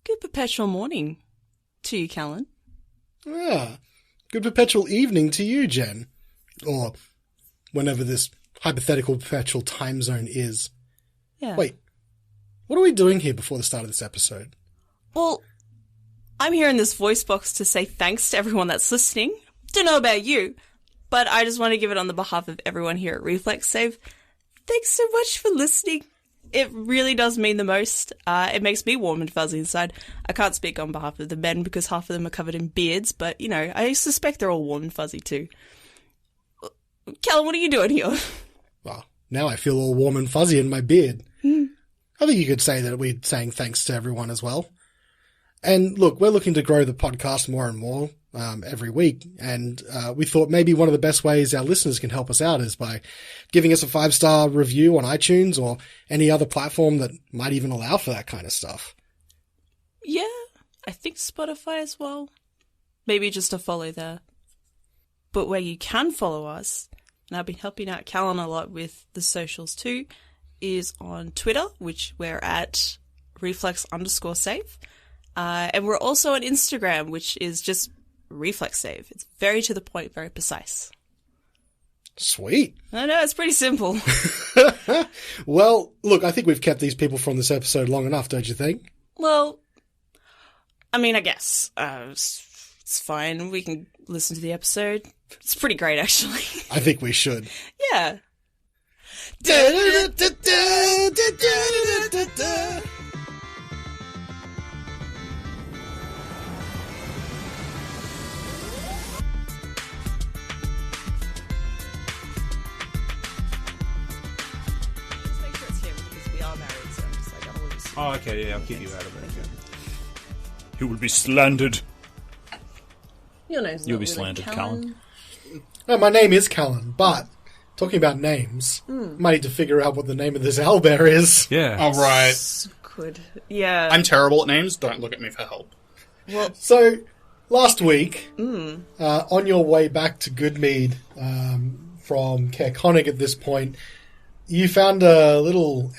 Good perpetual morning to you, Callan. Yeah. Good perpetual evening to you, Jen. Or whenever this hypothetical perpetual time zone is. Yeah. Wait, what are we doing here before the start of this episode? Well, I'm here in this voice box to say thanks to everyone that's listening. Don't know about you, but I just want to give it on the behalf of everyone here at Reflex Save. Thanks so much for listening. It really does mean the most. It makes me warm and fuzzy inside. I can't speak on behalf of the men because half of them are covered in beards, but, you know, I suspect they're all warm and fuzzy too. Callan, what are you doing here? Well, now I feel all warm and fuzzy in my beard. I think you could say that we're saying thanks to everyone as well. And look, we're looking to grow the podcast more and more every week. And we thought maybe one of the best ways our listeners can help us out is by giving us a 5-star review on iTunes or any other platform that might even allow for that kind of stuff. Yeah, I think Spotify as well. Maybe just a follow there. But where you can follow us, and I've been helping out Callan a lot with the socials too, is on Twitter, which we're at reflex_save. And we're also on Instagram, which is just Reflex Save. It's very to the point, very precise. Sweet. I know, it's pretty simple. Well, look, I think we've kept these people from this episode long enough, don't you think? Well, I mean, I guess. It's fine. We can listen to the episode. It's pretty great, actually. I think we should. Yeah. Oh, okay, yeah, I'll keep you out of it. Yeah. You will be slandered. Your name's You'll not be really slandered, Callan. No, my name is Callan, but talking about names, might need to figure out what the name of this owlbear is. Yeah. All right. Good. Yeah. I'm terrible at names. Don't look at me for help. Well, So, last week, on your way back to Goodmead from Caerconnig at this point, you found a little,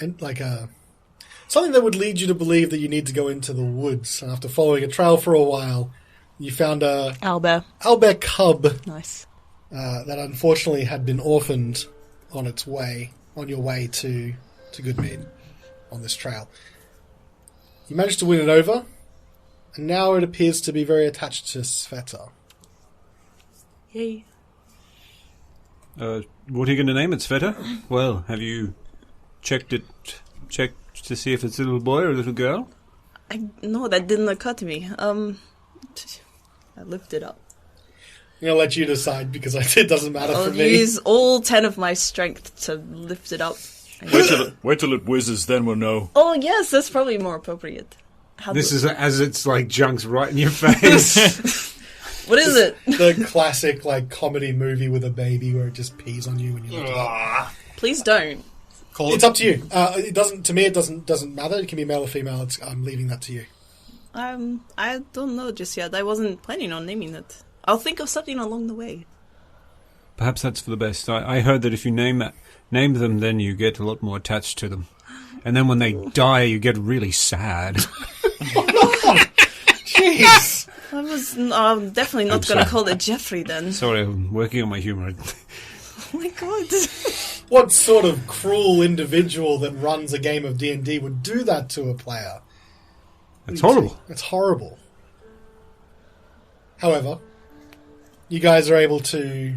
something that would lead you to believe that you need to go into the woods. And after following a trail for a while, you found a owlbear. owlbear cub Nice. that unfortunately had been orphaned on your way to Goodmead on this trail. You managed to win it over, and now it appears to be very attached to Sveta. Yay. What are you going to name it, Sveta? Well, have you checked to see if it's a little boy or a little girl? No, that didn't occur to me. I looked it up. I'm going to let you decide because it doesn't matter I'll for me. use all 10 of my strength to lift it up. Wait till it whizzes, then we'll know. Oh, yes, that's probably more appropriate. This is as it's like junks right in your face. What is it? The classic comedy movie with a baby where it just pees on you when you lift it up. Please don't. It's up to you. It doesn't. To me, it doesn't matter. It can be male or female. I'm leaving that to you. I don't know just yet. I wasn't planning on naming it. I'll think of something along the way. Perhaps that's for the best. I heard that if you name them, then you get a lot more attached to them. And then when they die, you get really sad. Jeez. I'm definitely not going to call it Jeffrey then. Sorry, I'm working on my humour. Oh my god. What sort of cruel individual that runs a game of D&D would do that to a player? It's horrible. It's horrible. However, you guys are able to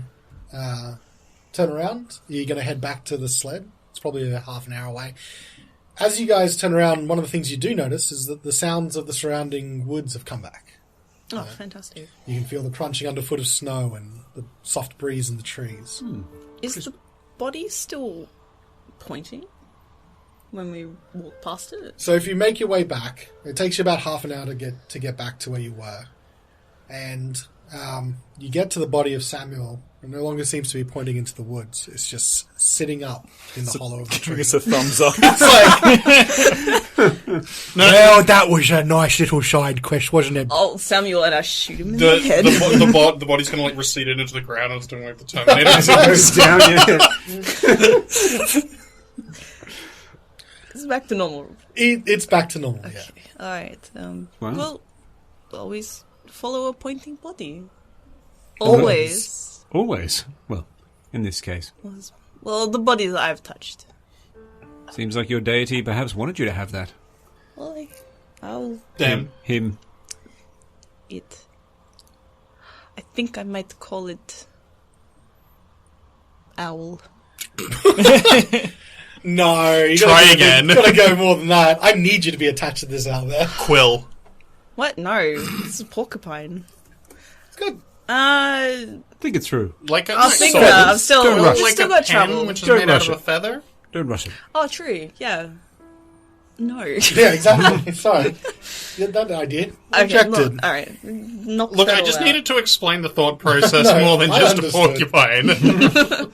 turn around. You're going to head back to the sled. It's probably a half an hour away. As you guys turn around, one of the things you do notice is that the sounds of the surrounding woods have come back. Oh, fantastic. You can feel the crunching underfoot of snow and the soft breeze in the trees. Is the body still pointing when we walk past it? So if you make your way back, it takes you about half an hour to get back to where you were. And you get to the body of Samuel. It no longer seems to be pointing into the woods. It's just sitting up in the hollow of the tree. It's a thumbs up. Well, that was a nice little side quest, wasn't it? Oh, Samuel, and I shoot him in the head. The body's kind of receded into the ground and it's doing the Terminator. Goes down, yeah. It's back to normal. It's back to normal, yeah. All right. Wow. Well, always follow a pointing body. Always. Always. Well, in this case. Well, the bodies I've touched. Seems like your deity perhaps wanted you to have that. Well, I'll Them. Him. it. I think I might call it owl. No, you Try again. You gotta go more than that. I need you to be attached to this out there. Quill. What? No, it's a porcupine. It's good. Think it through. Like a I'll think solid- about it. I've still, Don't rush. I've still a got pen, trouble. which is Don't made out rush of a it. feather. Don't rush it. Oh, true. Yeah. No. Yeah, exactly. Sorry. Yeah, that idea. Okay, Rejected. look, all right. Knock Look, that I all just out. needed to explain the thought process No, more than I just understood. a porcupine.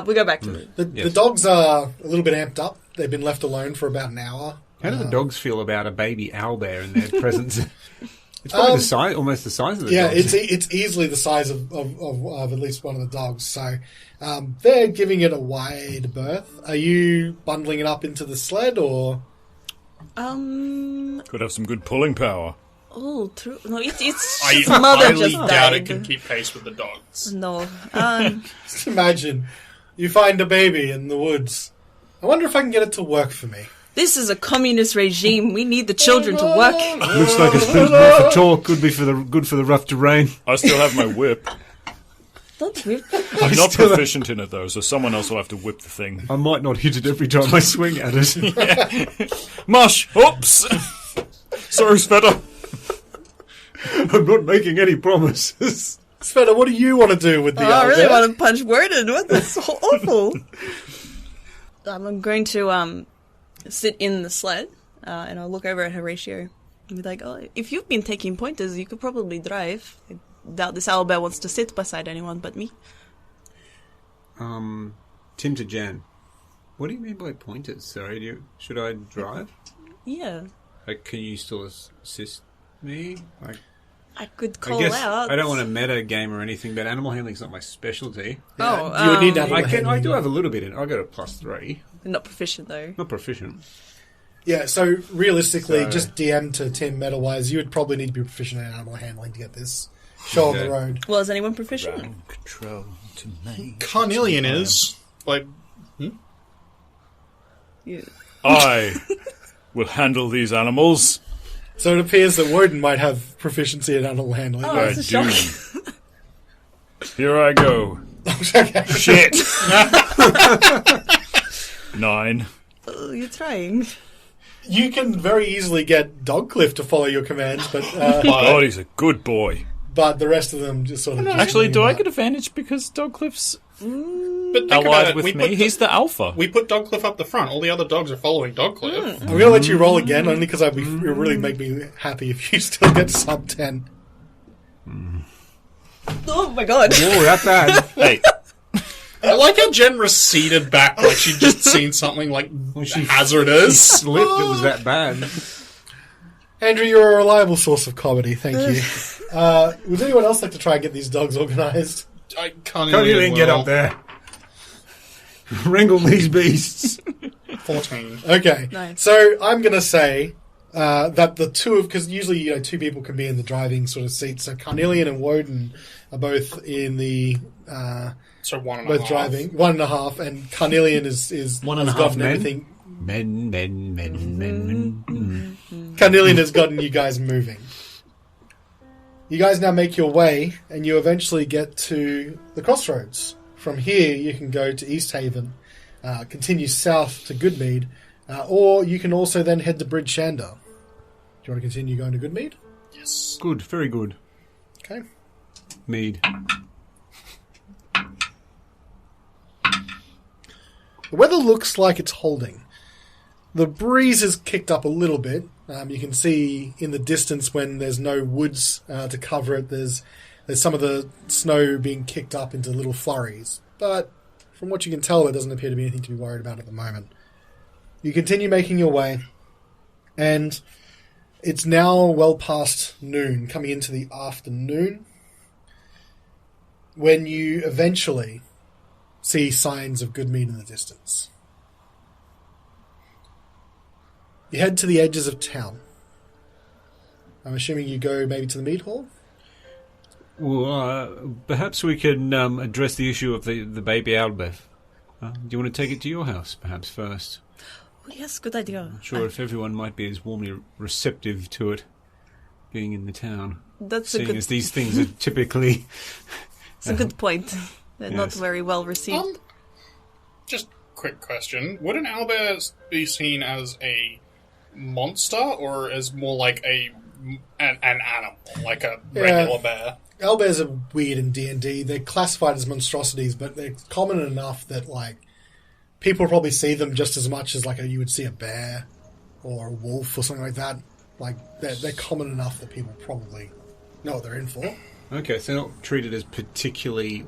We go back to it. The Yes. dogs are a little bit amped up. They've been left alone for about an hour. How do the dogs feel about a baby owlbear in their presence? It's probably the size, almost the size of the Yeah, dogs. it's easily the size of at least one of the dogs. So they're giving it a wide berth. Are you bundling it up into the sled or? Could have some good pulling power. Oh, true. No, it's I its mother highly just doubt died. it can keep pace with the dogs. No. Just imagine you find a baby in the woods. I wonder if I can get it to work for me. This is a communist regime. We need the children to work. Looks like it's been more for talk. Good for the rough terrain. I still have my whip. Don't whip. I'm not proficient in it, though, so someone else will have to whip the thing. I might not hit it every time I swing at it. Mush! Oops! Sorry, Sveta. I'm not making any promises. Sveta, what do you want to do with the I really owlbear? want to punch Worden. What? That's so awful. I'm going to sit in the sled and I'll look over at Horatio and be like, "Oh, if you've been taking pointers, you could probably drive. I doubt this owlbear wants to sit beside anyone but me." Tim to Jan. What do you mean by pointers? Sorry, should I drive? Yeah, Can you still assist me? I could I call guess out. I don't want to meta game or anything, but animal handling's not my specialty. Oh, you would need animal I handling. do have a little bit in. I got a +3. not proficient though. Not proficient. Yeah, so realistically, So- just DM to Tim meta-wise, you would probably need to be proficient in animal handling to get this show on Okay. the road. Well, is anyone proficient? Ground control to me. Carnelian is. Like, Yeah. I will handle these animals. So it appears that Woden might have proficiency in animal handling. Oh, I that's a do. shock. Here I go. Okay. Shit! 9. Oh, you're trying. You can very easily get Dogcliff to follow your commands, but God, he's a good boy. but the rest of them just sort of... just Actually, do I lean get advantage because Dogcliff's but think about allied it. with We me? put, He's the alpha. we put Dogcliff up the front. All the other dogs are following Dogcliff. I'm going to let you roll again, only because it would really make me happy if you still get sub 10. Oh my god. Oh, that bad. Hey, I like how Jen receded back like she'd just seen something like she hazardous. Slipped. It was that bad. Andrew, you're a reliable source of comedy, thank you. Would anyone else like to try and get these dogs organised? I can't Can't even even get up there. Wrangle these beasts. 14. Okay, Nice. so I'm going to say that the two of... Because usually, two people can be in the driving sort of seat, so Carnelian and Woden are both in the... So 1.5. both driving. 1.5, and Carnelian is 1.5 has gotten men? everything. Men. Carnelian has gotten you guys moving. You guys now make your way, and you eventually get to the crossroads. From here, you can go to East Haven, continue south to Goodmead, or you can also then head to Bridge Shander. Do you want to continue going to Goodmead? Yes. Good, very good. Okay. Mead. The weather looks like it's holding. The breeze has kicked up a little bit. You can see in the distance when there's no woods to cover it, there's some of the snow being kicked up into little flurries. But from what you can tell, there doesn't appear to be anything to be worried about at the moment. You continue making your way, and it's now well past noon, coming into the afternoon, when you eventually see signs of Goodmead in the distance. You head to the edges of town. I'm assuming you go maybe to the mead hall? Well, perhaps we can address the issue of the baby Albeth. Do you want to take it to your house, perhaps, first? Oh, yes, good idea. Not sure if everyone might be as warmly receptive to it, being in the town. That's seeing as these things are typically... It's a good point. They're not very well received. Just quick question. Would an owlbear be seen as a monster or as more like an animal, like a regular bear? Owlbears are weird in D&D. They're classified as monstrosities, but they're common enough that, like, people probably see them just as much as, like, you would see a bear or a wolf or something like that. Like, they're common enough that people probably know what they're in for. Okay, so they're not treated as particularly...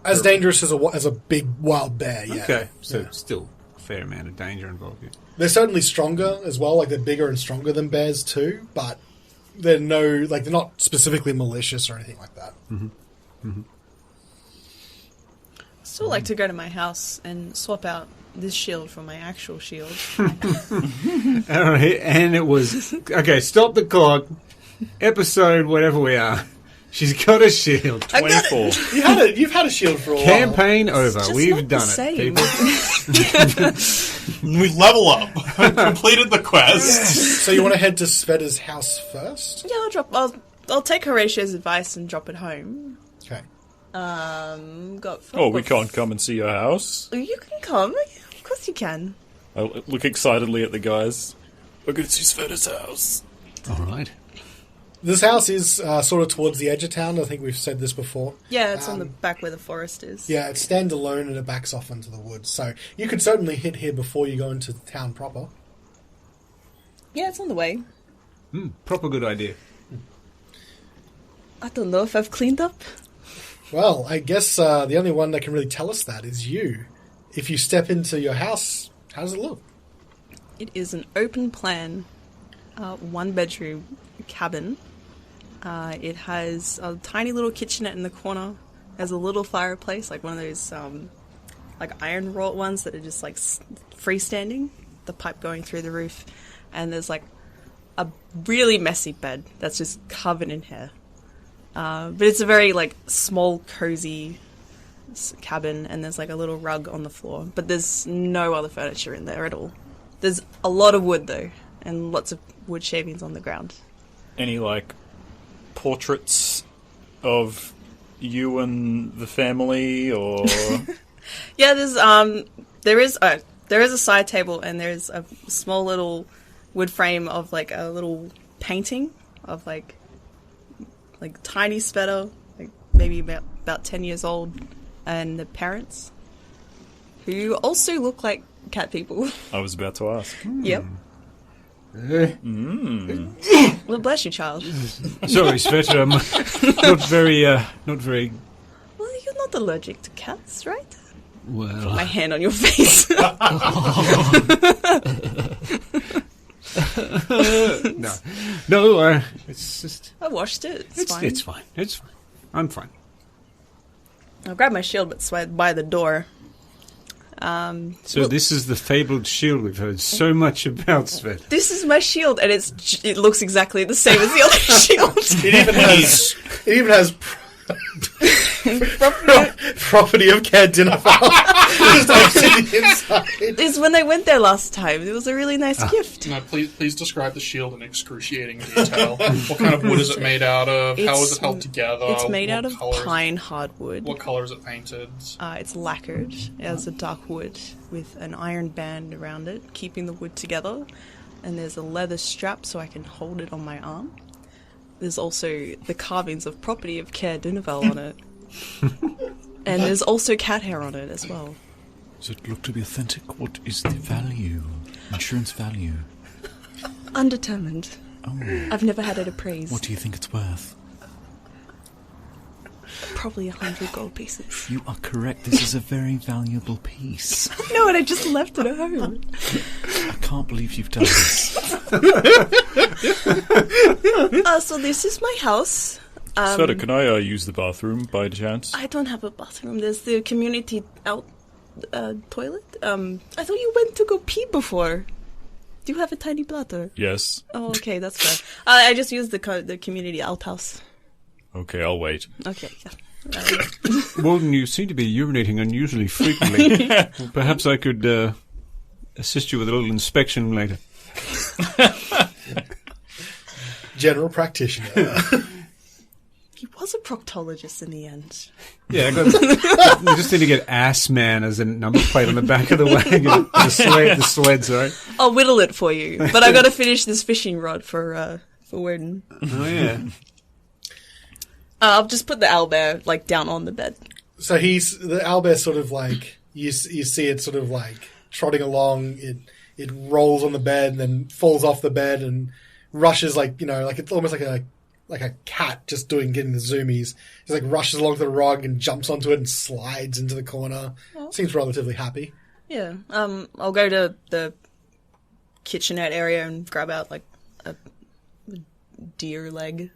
As dangerous as a big wild bear, yeah. Okay, so still a fair amount of danger involved here. They're certainly stronger as well, like they're bigger and stronger than bears too, but they're not specifically malicious or anything like that. Mm-hmm. Mm-hmm. I still like to go to my house and swap out this shield for my actual shield. Alright, and it was... Okay, stop the clock. Episode whatever we are. She's got a shield. 24. You've had a shield for a while. Campaign over. Just We've not done the it, same. people. We level up. Completed the quest. So you want to head to Sveta's house first? Yeah, I'll take Horatio's advice and drop it home. Okay. We can't come and see your house. You can come. Of course you can. I look excitedly at the guys. We're going to see Sveta's house. Alright. This house is sort of towards the edge of town. I think we've said this before. Yeah, it's on the back where the forest is. Yeah, it's standalone and it backs off into the woods. So you could certainly hit here before you go into the town proper. Yeah, it's on the way. Proper good idea. I don't know if I've cleaned up. Well, I guess the only one that can really tell us that is you. If you step into your house, how does it look? It is an open plan, one-bedroom cabin. It has a tiny little kitchenette in the corner. Has a little fireplace, like one of those like iron wrought ones that are just like freestanding. The pipe going through the roof, and there's like a really messy bed that's just covered in hair. But it's a very like small, cozy cabin, and there's like a little rug on the floor. But there's no other furniture in there at all. There's a lot of wood though, and lots of wood shavings on the ground. Any, like, portraits of you and the family, or... Yeah, there is a side table, and there's a small little wood frame of, like, a little painting of, like tiny Sveta, like, maybe about 10 years old, and the parents, who also look like cat people. I was about to ask. Yep. Well, bless you, child. Sorry, Sveta, I'm not very... Well, you're not allergic to cats, right? Well... My hand on your face. No, it's just... I washed it. It's fine. It's fine. It's fine. I'm fine. I'll grab my shield, but it's by the door. So this is the fabled shield we've heard so much about, Sveta. This is my shield, and it looks exactly the same as the other shield. It even has property of Cardinifal. It's when I went there last time. It was a really nice gift. No, please describe the shield in excruciating detail. What kind of wood is it made out of? How is it held together? It's made out of color pine hardwood. What color is it painted? It's lacquered. It has a dark wood with an iron band around it, keeping the wood together. And there's a leather strap so I can hold it on my arm. There's also the carvings of property of Care Dunivel on it. And there's also cat hair on it as well. Does it look to be authentic? What is the value? Insurance value? Undetermined. Oh. I've never had it appraised. What do you think it's worth? Probably 100 gold pieces. You are correct. This is a very valuable piece. No, and I just left it at home. I can't believe you've done this. So this is my house. Sveta, can I use the bathroom by chance? I don't have a bathroom. There's the community toilet. I thought you went to go pee before. Do you have a tiny bladder? Yes. Oh, okay, that's fair. I just used the community outhouse. Okay, I'll wait. Okay, yeah. Walden, you seem to be urinating unusually frequently. Well, perhaps I could assist you with a little inspection later. General practitioner. He was a proctologist in the end. Yeah, you just need to get Ass Man as a number plate on the back of the wagon. The sleds, right? I'll whittle it for you, but I got to finish this fishing rod for Warden. Oh yeah. I'll just put the owlbear like down on the bed. So the owlbear sort of like you see it sort of like trotting along. It rolls on the bed, and then falls off the bed and rushes like it's almost like a cat just getting the zoomies. He like rushes along the rug and jumps onto it and slides into the corner. Oh. Seems relatively happy. Yeah. I'll go to the kitchenette area and grab out like a deer leg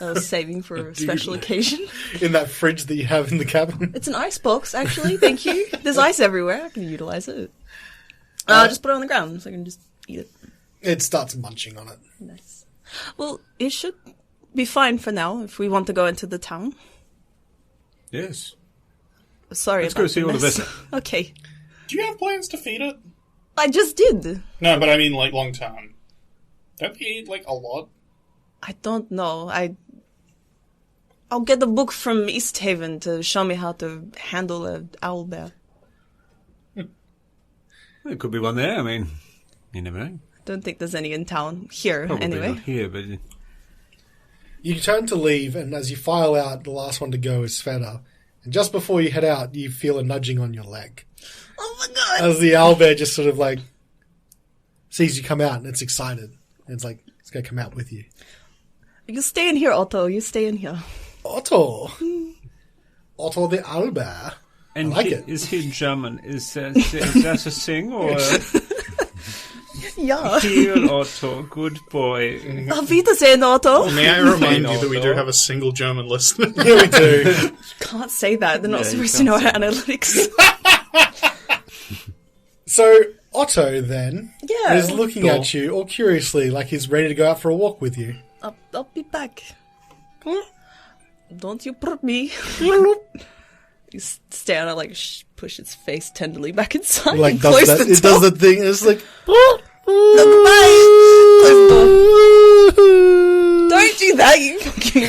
I was saving for a special occasion. In that fridge that you have in the cabin. It's an ice box, actually. Thank you. There's ice everywhere. I can utilize it. I'll just put it on the ground so I can just eat it. It starts munching on it. Nice. Well, it should be fine for now if we want to go into the town. Yes. Sorry Let's about go see all of this. it. Okay. Do you have plans to feed it? I just did. No, but I mean, like, long term. Don't they eat, like, a lot? I don't know. I'll get the book from East Haven to show me how to handle an owlbear. There could be one there. I mean, you never know. Don't think there's any in town here. Probably anyway. not here, but You turn to leave, and as you file out, the last one to go is Sveta. And just before you head out, you feel a nudging on your leg. Oh my god! As the owlbear just sort of like sees you come out, and it's excited. And it's like, it's going to come out with you. You stay in here, Otto. You stay in here. Otto! Otto the owlbear. and I like it. Is he German? Is that a thing or? Yeah. Here, Otto, good boy. Auf Wiedersehen, Otto. May I remind you that we do have a single German listener? Yeah, we do. Can't say that. They're not Yeah, supposed you to know our can't analytics. So, Otto, then, Yeah. is looking at you all curiously, like he's ready to go out for a walk with you. I'll be back. Don't you put me. You stay on it, like, push its face tenderly back inside Like, and close the door. it does the thing, and it's like, Goodbye. Close the door. Don't do that, you fucking...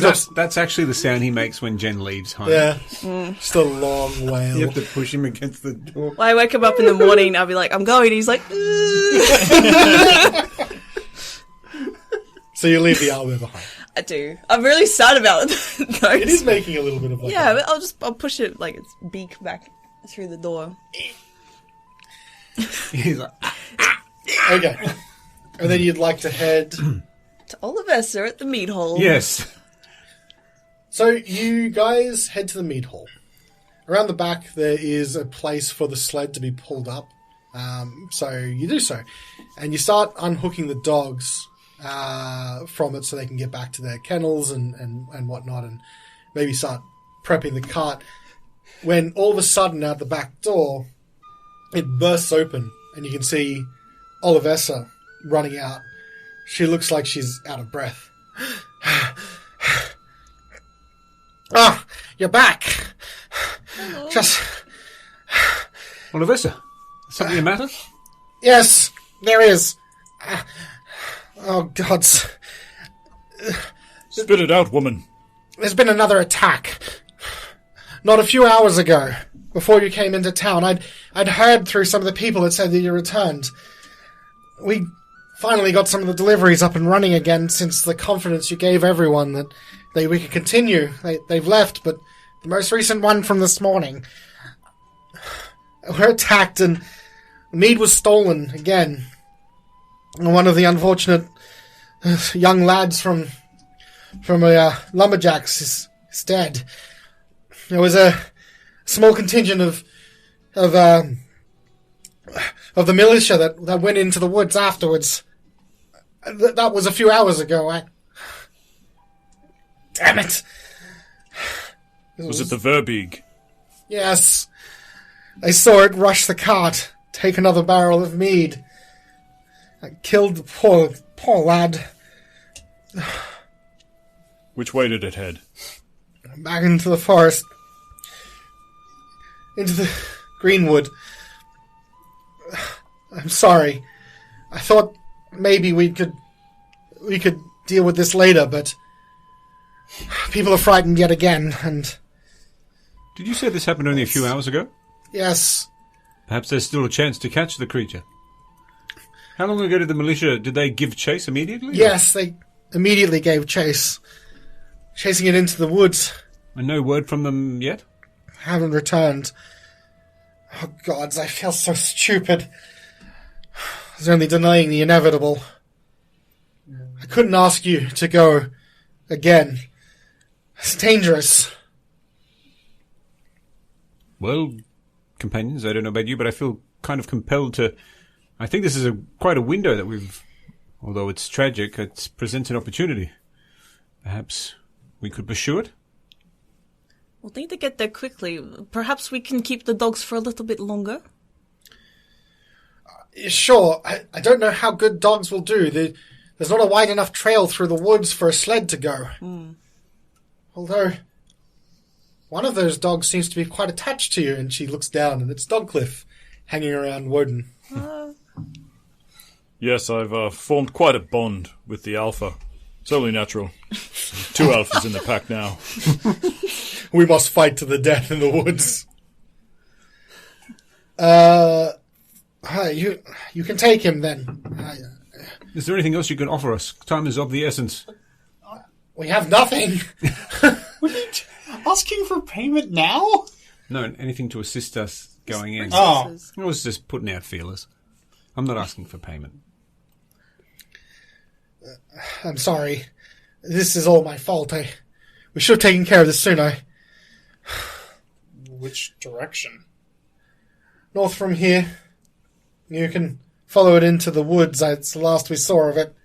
seems That's actually the sound he makes when Jen leaves home. yeah, just a long wail. You have to push him against the door. Well, I wake him up in the morning, I'll be like, I'm going. He's like, So you leave the owlbear behind. I do. I'm really sad about it, though. It is making a little bit of like Yeah, but I'll push it, like, its beak back through the door. He's like, Okay. And then you'd like to head... To Olivessa at the mead hall. yes. So you guys head to the mead hall. Around the back there is a place for the sled to be pulled up. So you do so. And you start unhooking the dogs from it so they can get back to their kennels and whatnot, and maybe start prepping the cart. When all of a sudden out the back door, it bursts open and you can see Olivessa running out. She looks like she's out of breath. Ah, you're back. Hello. Just... Olivessa, something the matter? Yes, there is. Oh, gods. Spit it out, woman. There's been another attack. Not a few hours ago, before you came into town. I'd heard through some of the people that said that you returned. We finally got some of the deliveries up and running again since the confidence you gave everyone that we could continue. They've left, but the most recent one from this morning. We're attacked and mead was stolen again. And one of the unfortunate young lads from lumberjacks is dead. There was a small contingent of the militia that went into the woods afterwards. That was a few hours ago. Damn it! Was it the Verbeeg? Yes. I saw it rush the cart take another barrel of mead. I killed the poor lad. Which way did it head? Back into the forest. Into the greenwood. I'm sorry. I thought maybe we could deal with this later, but people are frightened yet again, and... Did you say this happened only a few hours ago? Yes. Perhaps there's still a chance to catch the creature. How long ago did the militia... Did they give chase immediately? Yes, they immediately gave chase. Chasing it into the woods. And no word from them yet? Haven't returned. Oh, gods, I feel so stupid. I was only denying the inevitable. I couldn't ask you to go again. It's dangerous. Well, companions, I don't know about you, but I feel kind of compelled to... I think this is quite a window that we've... Although it's tragic, it presents an opportunity. Perhaps we could pursue it? We'll need to get there quickly. Perhaps we can keep the dogs for a little bit longer. Sure, I don't know how good dogs will do. There's not a wide enough trail through the woods for a sled to go. Although, one of those dogs seems to be quite attached to you, and she looks down, and it's Dogcliff hanging around Woden. Yes, I've formed quite a bond with the alpha. It's only natural. 2 alphas in the pack now. We must fight to the death in the woods. You can take him then. Is there anything else you can offer us? Time is of the essence. We have nothing. Asking for payment now? No, anything to assist us going in. Oh. I was just putting out feelers. I'm not asking for payment. I'm sorry. This is all my fault. We should have taken care of this sooner. Which direction? North from here. You can follow it into the woods. It's the last we saw of it.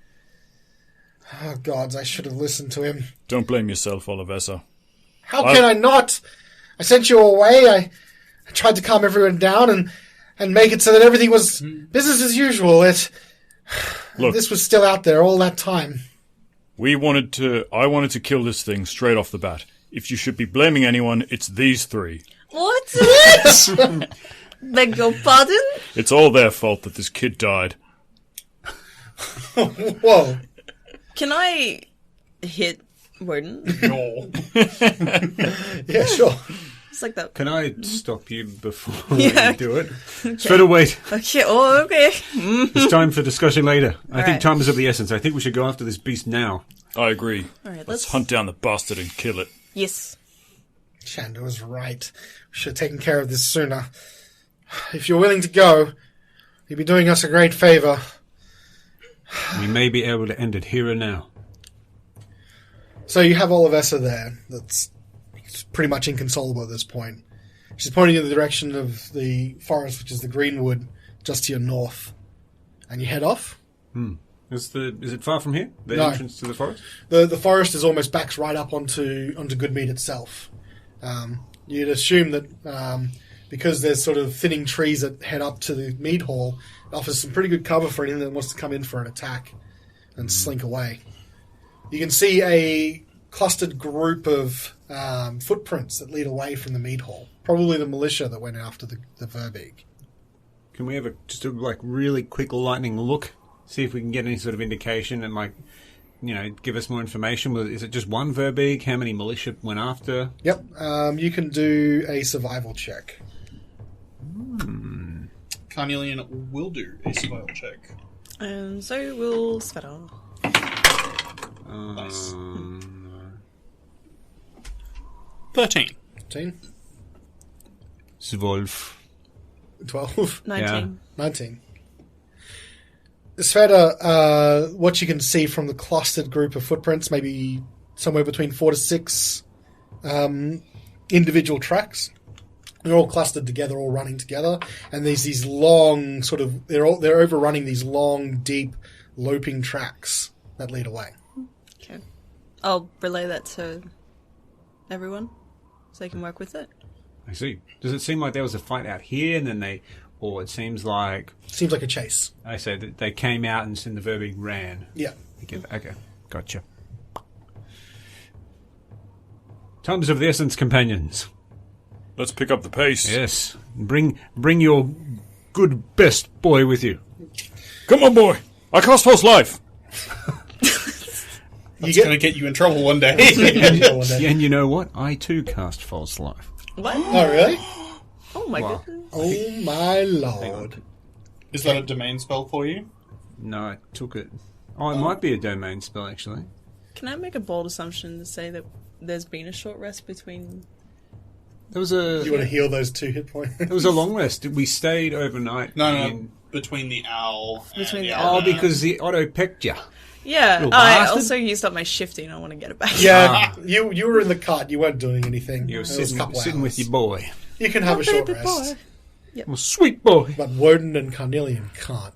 Oh, gods, I should have listened to him. Don't blame yourself, Olivessa. How can I not? I sent you away. I tried to calm everyone down and make it so that everything was business as usual. Look, this was still out there all that time. I wanted to kill this thing straight off the bat. If you should be blaming anyone, it's these 3. What? Beg your pardon? It's all their fault that this kid died. Whoa. Can I hit Warden? No. Yeah, sure. It's like that. Can I stop you before Yeah. you do it? Straight away. Okay, oh, okay. It's time for discussion later. I think Alright. time is of the essence. I think we should go after this beast now. I agree. Alright, Let's hunt down the bastard and kill it. Yes. Shanda was right. We should have taken care of this sooner. If you're willing to go, you'd be doing us a great favour. We may be able to end it here and now. So you have Olivessa there. That's pretty much inconsolable at this point. She's pointing in the direction of the forest, which is the greenwood, just to your north. And you head off. Is it far from here? The No. entrance to the forest? The forest is almost backs right up onto Goodmead itself. You'd assume that because there's sort of thinning trees that head up to the mead hall, it offers some pretty good cover for anything that wants to come in for an attack and slink away. You can see a clustered group of footprints that lead away from the mead hall. Probably the militia that went after the Verbeeg. Can we have just a really quick lightning look? See if we can get any sort of indication and give us more information. Is it just one Verbeeg? How many militia went after? Yep. You can do a survival check. Carnelian will do a survival check. And so will Sveta. Nice. 13. 13? 12. 12? 19. 19. Sveta, what you can see from the clustered group of footprints, maybe somewhere between 4 to 6 individual tracks. They're all clustered together, all running together, and there's these long they're overrunning these long, deep, loping tracks that lead away. Okay. I'll relay that to everyone so they can work with it. I see. Does it seem like there was a fight out here and then they or it seems like... Seems like a chase. I say that they came out and the Verbeek ran. Yeah. Okay, gotcha. Time's of the essence, companions. Let's pick up the pace. Yes. Bring your good best boy with you. Come on, boy. I cast False Life. That's going to get you in trouble one day. And you know what? I too cast False Life. What? Oh, really? Oh my Wow. goodness. Oh, my lord. Is that a domain spell for you? No, I took it. Oh, it might be a domain spell, actually. Can I make a bold assumption to say that there's been a short rest between... There was You want to heal those 2 hit points? It was a long rest. We stayed overnight. No. Between the owl Between and the the owl. Oh, because the auto pecked you. Yeah, Little I bastard. also used up my shifting. I want to get it back. Yeah, you were in the cart. You weren't doing anything. You were It was a couple sitting with hours. your boy. You can have a short Baby rest. boy. Oh, sweet boy. But Woden and Carnelian can't.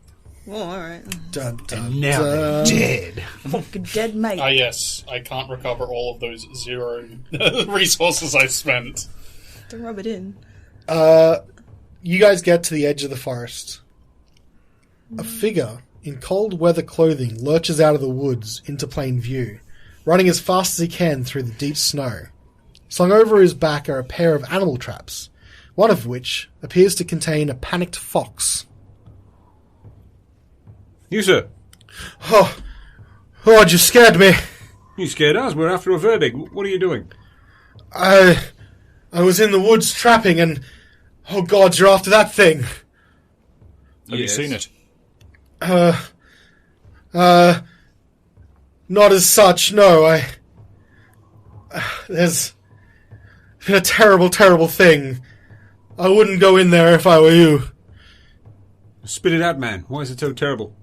Oh, alright. Dun, dun, Now they're dun. dead. Fucking dead mate. yes, I can't recover all of those 0 resources I spent. Don't rub it in. You guys get to the edge of the forest. A figure in cold weather clothing lurches out of the woods into plain view, running as fast as he can through the deep snow. Slung over his back are a pair of animal traps, one of which appears to contain a panicked fox. You, sir. Oh, you scared me. You scared us. We're after a Verbeek. What are you doing? I was in the woods trapping and... Oh, God, you're after that thing. Have you seen it? Not as such, no. There's been a terrible, terrible thing. I wouldn't go in there if I were you. Spit it out, man. Why is it so terrible?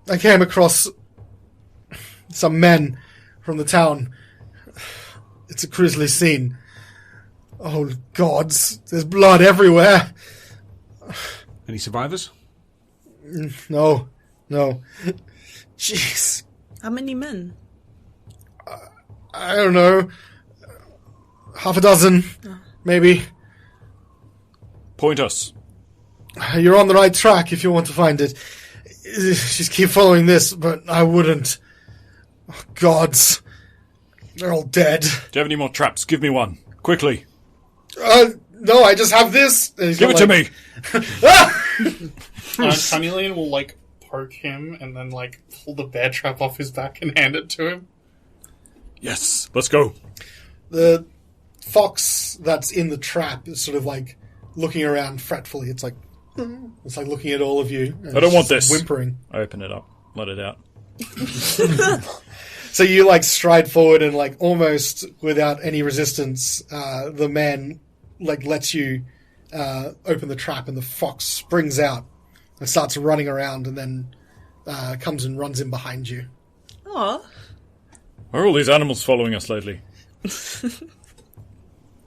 I came across some men from the town. It's a grisly scene. Oh, gods, there's blood everywhere. Any survivors? No. Jeez. How many men? I don't know. Half a dozen, maybe. Point us. You're on the right track if you want to find it. Just keep following this, but I wouldn't. Oh, gods. They're all dead. Do you have any more traps? Give me one. Quickly. No, I just have this. Give it to me. Carnelian will, poke him and then, pull the bear trap off his back and hand it to him. Yes. Let's go. The fox that's in the trap is sort of, looking around fretfully. It's like looking at all of you. I don't want this. Whimpering. I open it up. Let it out. So you, stride forward and, almost without any resistance, the man, lets you open the trap and the fox springs out and starts running around and then comes and runs in behind you. Oh, Why are all these animals following us lately?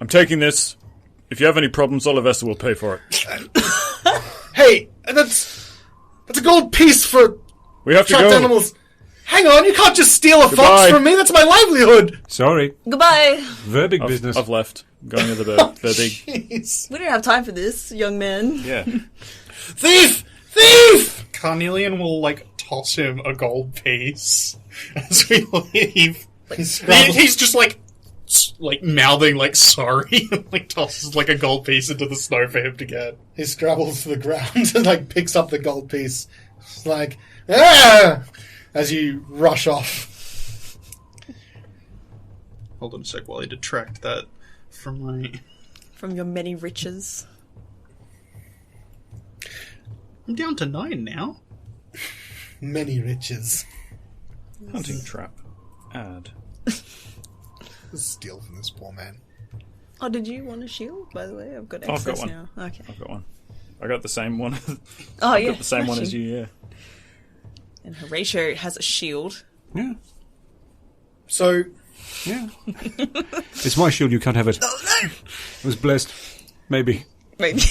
I'm taking this. If you have any problems, Olivesta will pay for it. Hey, that's a gold piece for We have to trapped go. animals. Hang on, you can't just steal a Goodbye. fox from me. That's my livelihood. Sorry. goodbye. Verbeek business. I've left. I'm going to the big. Jeez. We don't have time for this, young man. Yeah. Thief! Thief! Carnelian will, toss him a gold piece as we leave. Scrabble. He's just, mouthing, sorry, and, tosses, a gold piece into the snow for him to get. He scrabbles to the ground and, picks up the gold piece. It's ah! As you rush off. Hold on a sec while I detract that from my... From your many riches. I'm down to 9 now. Many riches. Hunting trap. Add. Steal from this poor man. Oh, did you want a shield, by the way? I've got I've got access one. now. Okay. I've got one. I got the same one. Oh, yeah. Got the same one as smashing. you, yeah. And Horatio has a shield. Yeah. So, Yeah. It's my shield. You can't have it. It was blessed. Maybe. Maybe.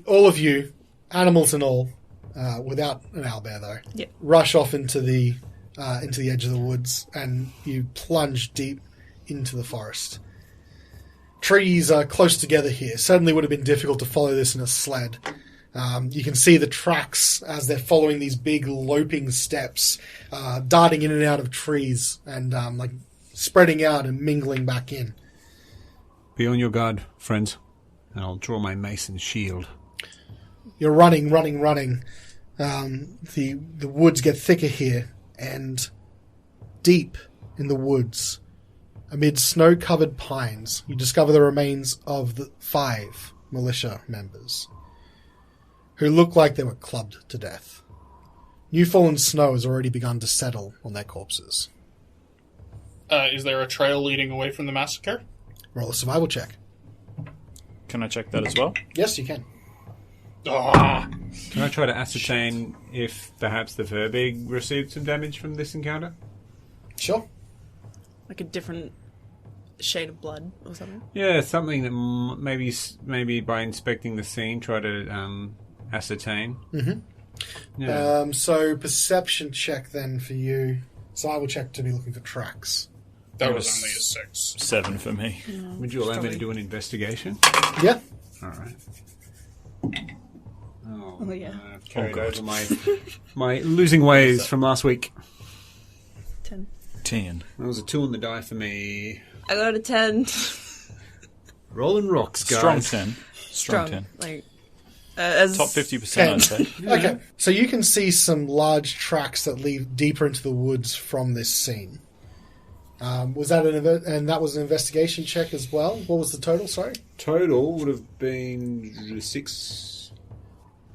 all of you, animals and all, without an owlbear though, Yep. rush off into the edge of the woods, and you plunge deep into the forest. trees are close together here. Certainly would have been difficult to follow this in a sled. You can see the tracks as they're following these big loping steps, darting in and out of trees and like spreading out and mingling back in. Be on your guard, friends, and I'll draw my mace and shield. You're running. The woods get thicker here, and deep in the woods, amid snow-covered pines, you discover the remains of the 5 militia members, who look like they were clubbed to death. New fallen snow has already begun to settle on their corpses. Is there a trail leading away from the massacre? Roll a survival check. Can I check that as well? Yes, you can. Ah! Can I try to ascertain if perhaps the Verbig received some damage from this encounter? Sure. Like a different shade of blood or something? Yeah, something that maybe by inspecting the scene, try to ascertain. Mm-hmm. Yeah. So perception check then for you. Survival check to be looking for tracks. That was only a 6. 7 for me. Would you allow me to do an investigation? Yeah. All right. Oh, yeah. I've carried over my losing ways from last week. 10. 10. That was a 2 on the die for me. I got a 10. Rolling rocks, guys. Strong 10. Strong 10. Like, as Top 50%, I'd say. Okay. So you can see some large tracks that lead deeper into the woods from this scene. Was that and that was an investigation check as well? What was the total? Sorry. Total would have been 6.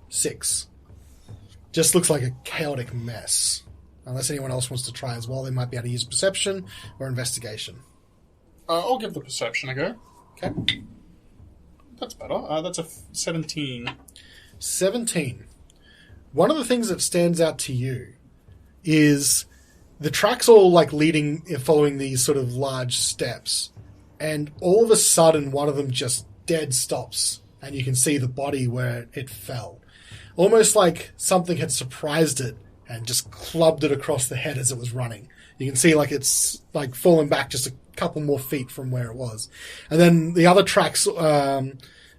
6. Just looks like a chaotic mess. Unless anyone else wants to try as well, they might be able to use perception or investigation. I'll give the perception a go. Okay. That's better. That's a 17. 17. One of the things that stands out to you is the tracks all like following these sort of large steps, and all of a sudden one of them just dead stops, and you can see the body where it fell. Almost like something had surprised it and just clubbed it across the head as it was running. You can see like it's like fallen back just a couple more feet from where it was. And then the other tracks do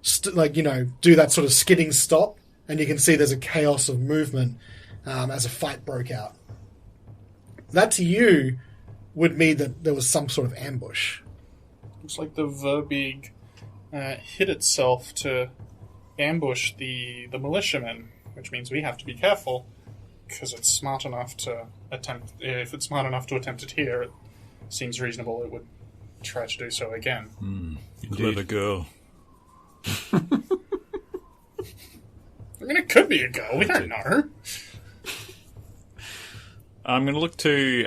that sort of skidding stop, and you can see there's a chaos of movement as a fight broke out. That to you would mean that there was some sort of ambush. Looks like the Verbig hid itself to ambush the militiamen, which means we have to be careful, because it's smart enough to attempt. If it's smart enough to attempt it here, it seems reasonable it would try to do so again. Clever girl. I mean, it could be a girl. We don't know. I'm going to look to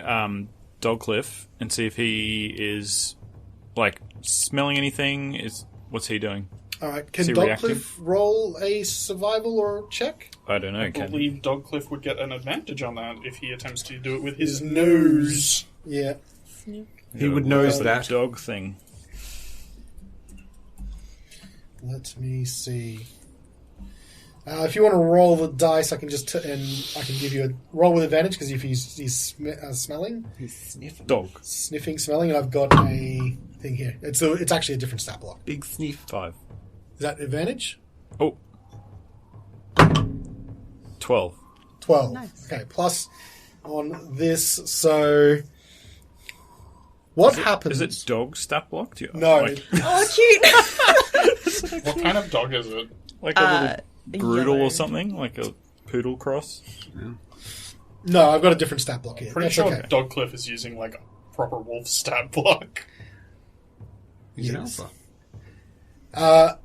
Dogcliff and see if he is, like, smelling anything. What's he doing? All right. Can Is he Dogcliff roll a survival or check? I don't know. I Can believe Dogcliff would get an advantage on that if he attempts to do it with his nose. Yeah. He would nose that. dog thing. Let me see. If you want to roll the dice, I can just and I can give you a roll with advantage because if he's smelling, He's sniffing. Dog. sniffing, smelling, and I've got a thing here. It's actually a different stat block. Big sniff. 5. Is that advantage? Oh. 12. 12. Nice. Okay, plus on this. So what happens? Is it dog stat blocked? No. Oh, cute! What kind of dog is it? Like a little Groodle yellow. or something? Like a poodle cross? No, I've got a different stat block here. Pretty That's sure okay. Dogcliff is using like a proper wolf stat block. He's an Yes. alpha.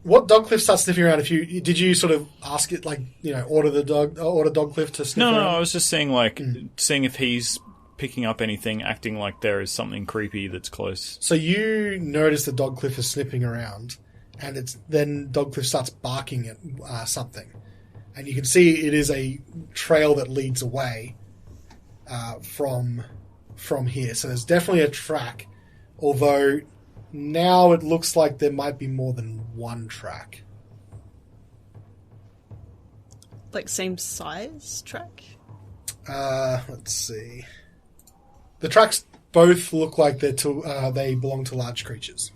What Dogcliff starts sniffing around? Did you sort of ask it, like, order Dogcliff to sniff No, around? I was just saying, seeing if he's picking up anything, acting like there is something creepy that's close. So you notice that Dogcliff is sniffing around, and then Dogcliff starts barking at something. And you can see it is a trail that leads away from here. So there's definitely a track, although now it looks like there might be more than one track. Like same size track? Let's see. The tracks both look like they belong to large creatures.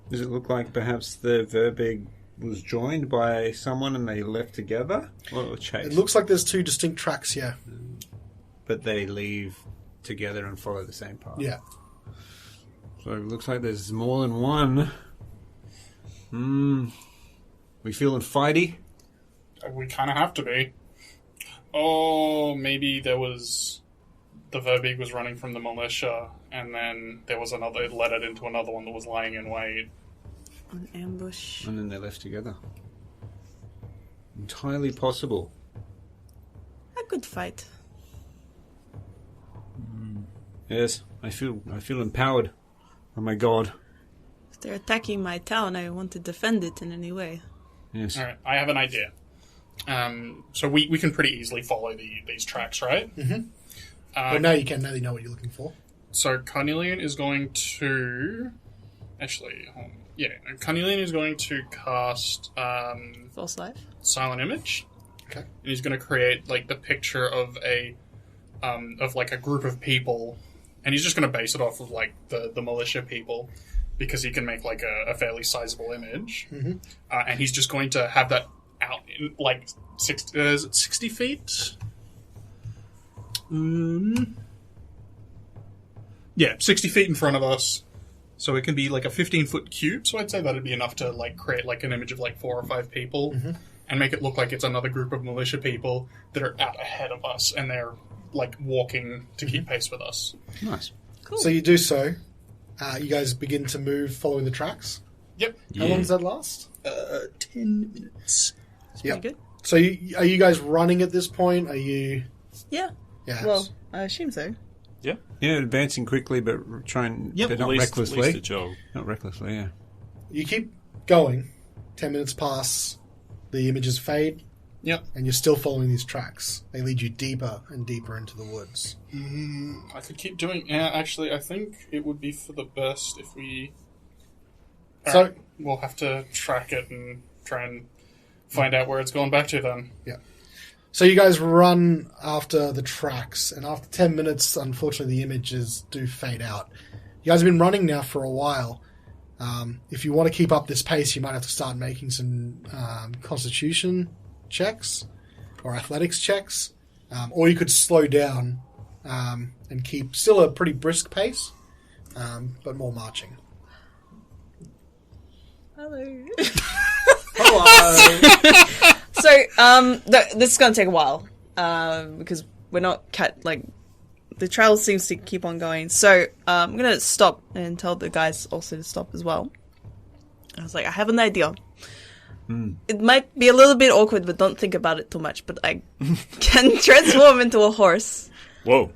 Does it look like perhaps the Verbig was joined by someone and they left together? Or chased? It looks like there's two distinct tracks, yeah. But they leave together and follow the same path. Yeah. So it looks like there's more than one. We feeling fighty? We kind of have to be. Oh, maybe there was... The Verbig was running from the militia, and then there was another... It led it into another one that was lying in wait. An ambush. And then they left together. Entirely possible. A good fight. Yes, I feel empowered. Oh my god. If they're attacking my town, I want to defend it in any way. Yes. Alright, I have an idea. So we can pretty easily follow these tracks, right? Mm-hmm. But now you can. Now you know what you're looking for. So Carnelian is going to... Actually, Carnelian is going to cast False life. Silent Image. Okay. And he's going to create like the picture of a group of people, and he's just going to base it off of like the militia people, because he can make like a fairly sizable image. Mm-hmm. And he's just going to have that out in like 60 feet. Yeah, 60 feet in front of us. So it can be like a 15-foot cube. So I'd say that'd be enough to like create like an image of like 4 or 5 people, and make it look like it's another group of militia people that are out ahead of us, and they're like walking to keep pace with us. Nice. Cool. So you do so. You guys begin to move following the tracks. Yep. How long does that last? 10 minutes. Yeah. Pretty good. So are you guys running at this point? Are you... Yeah. Yeah. Well, I assume so. Yeah. Yeah, advancing quickly, but trying, Yep. but not At least recklessly. a jog. Not recklessly, yeah. You keep going. 10 minutes pass. The images fade. Yep. And you're still following these tracks. They lead you deeper and deeper into the woods. I could keep doing... Yeah, actually, I think it would be for the best if we... So- Alright, we'll have to track it and try and find out where it's going back to then. Yeah. So you guys run after the tracks, and after 10 minutes, unfortunately, the images do fade out. You guys have been running now for a while. If you want to keep up this pace, you might have to start making some constitution checks or athletics checks, or you could slow down and keep still a pretty brisk pace, but more marching. Hello. Hello. So, this is going to take a while, because we're not the trail seems to keep on going. So, I'm going to stop and tell the guys also to stop as well. I was like, I have an idea. It might be a little bit awkward, but don't think about it too much. But I can transform into a horse. Whoa.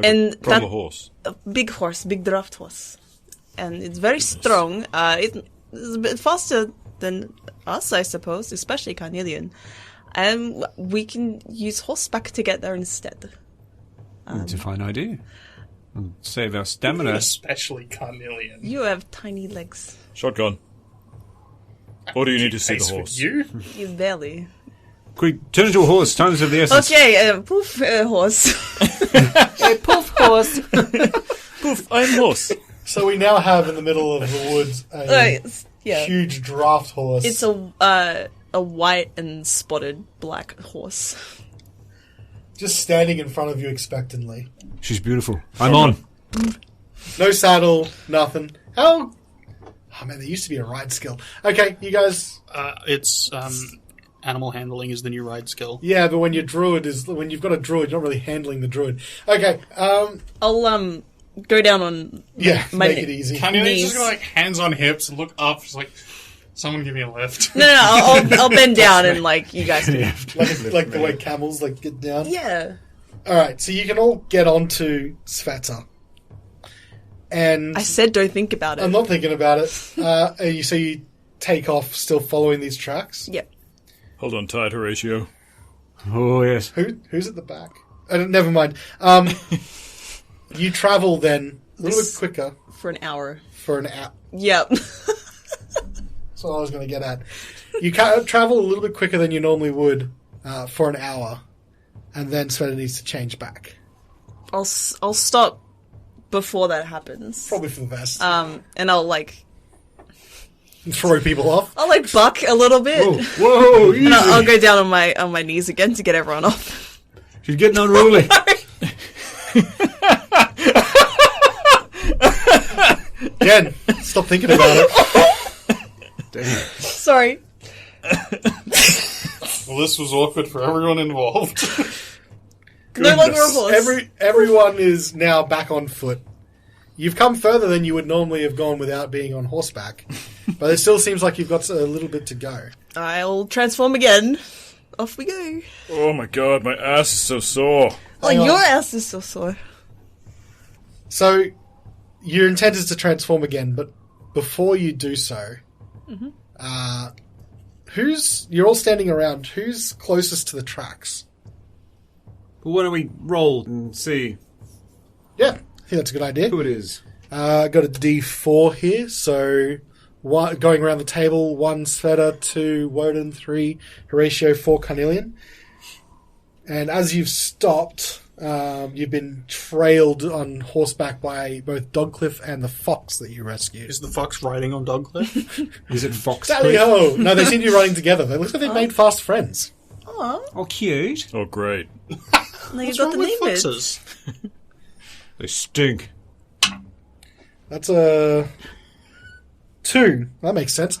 And from a horse. A big horse, big draft horse. And it's very strong. It's a bit faster than us, I suppose, especially Carnelian. And we can use horseback to get there instead. That's a fine idea. We'll save our stamina. Especially Carnelian. You have tiny legs. Shotgun. Or do you need to see the Pace with horse? You? You barely. Quick, turn into a horse. Time's of the essence. Okay, poof, horse. Poof horse. Poof, I'm horse. So we now have in the middle of the woods a Yeah. huge draft horse. It's a white and spotted black horse. just standing in front of you expectantly. She's beautiful. I'm on. No saddle, nothing. How... Oh man, there used to be a ride skill. Okay, you guys... It's animal handling is the new ride skill. Yeah, but when you've got a druid, you're not really handling the druid. Okay, I'll go down on yeah, my make it easy. Carnelian's knees. just gonna hands on hips and look up. She's like, someone give me a lift. No, I'll bend down and you guys can. like the way camels get down. Yeah. Alright, so you can all get onto Sveta. And I said don't think about it. I'm not thinking about it. So you take off still following these tracks? Yep. Hold on tight, Horatio. Oh, yes. Who's at the back? Never mind. You travel then a little bit quicker For an hour. for an hour. Yep. That's what I was going to get at. You travel a little bit quicker than you normally would for an hour, and then Sveta needs to change back. I'll stop before that happens. Probably for the best. And I'll throw people off. I'll like buck a little bit. Whoa, easy. And I'll go down on my knees again to get everyone off. She's getting unruly. Jen, stop thinking about it. Damn. Sorry. Well, this was awkward for everyone involved. No longer a horse. Everyone is now back on foot. You've come further than you would normally have gone without being on horseback, but it still seems like you've got a little bit to go. I'll transform again. Off we go. Oh my god, my ass is so sore. Oh, Hang on. your ass is so sore. So, your intent is to transform again, but before you do so, you're all standing around. Who's closest to the tracks? Well, why don't we roll and see Yeah, I think that's a good idea. who it is? Got a D4 here, so going around the table, 1 Sveta, 2 Woden, 3 Horatio, 4 Carnelian. And as you've stopped, you've been trailed on horseback by both Dogcliff and the fox that you rescued. Is the fox riding on Dogcliff? Is it Fox? Tally-ho! No, they seem to be running together. They look like they've made fast friends. Oh, Oh, cute. Oh, great. now you've got the name bit. foxes? They stink. That's a 2. That makes sense.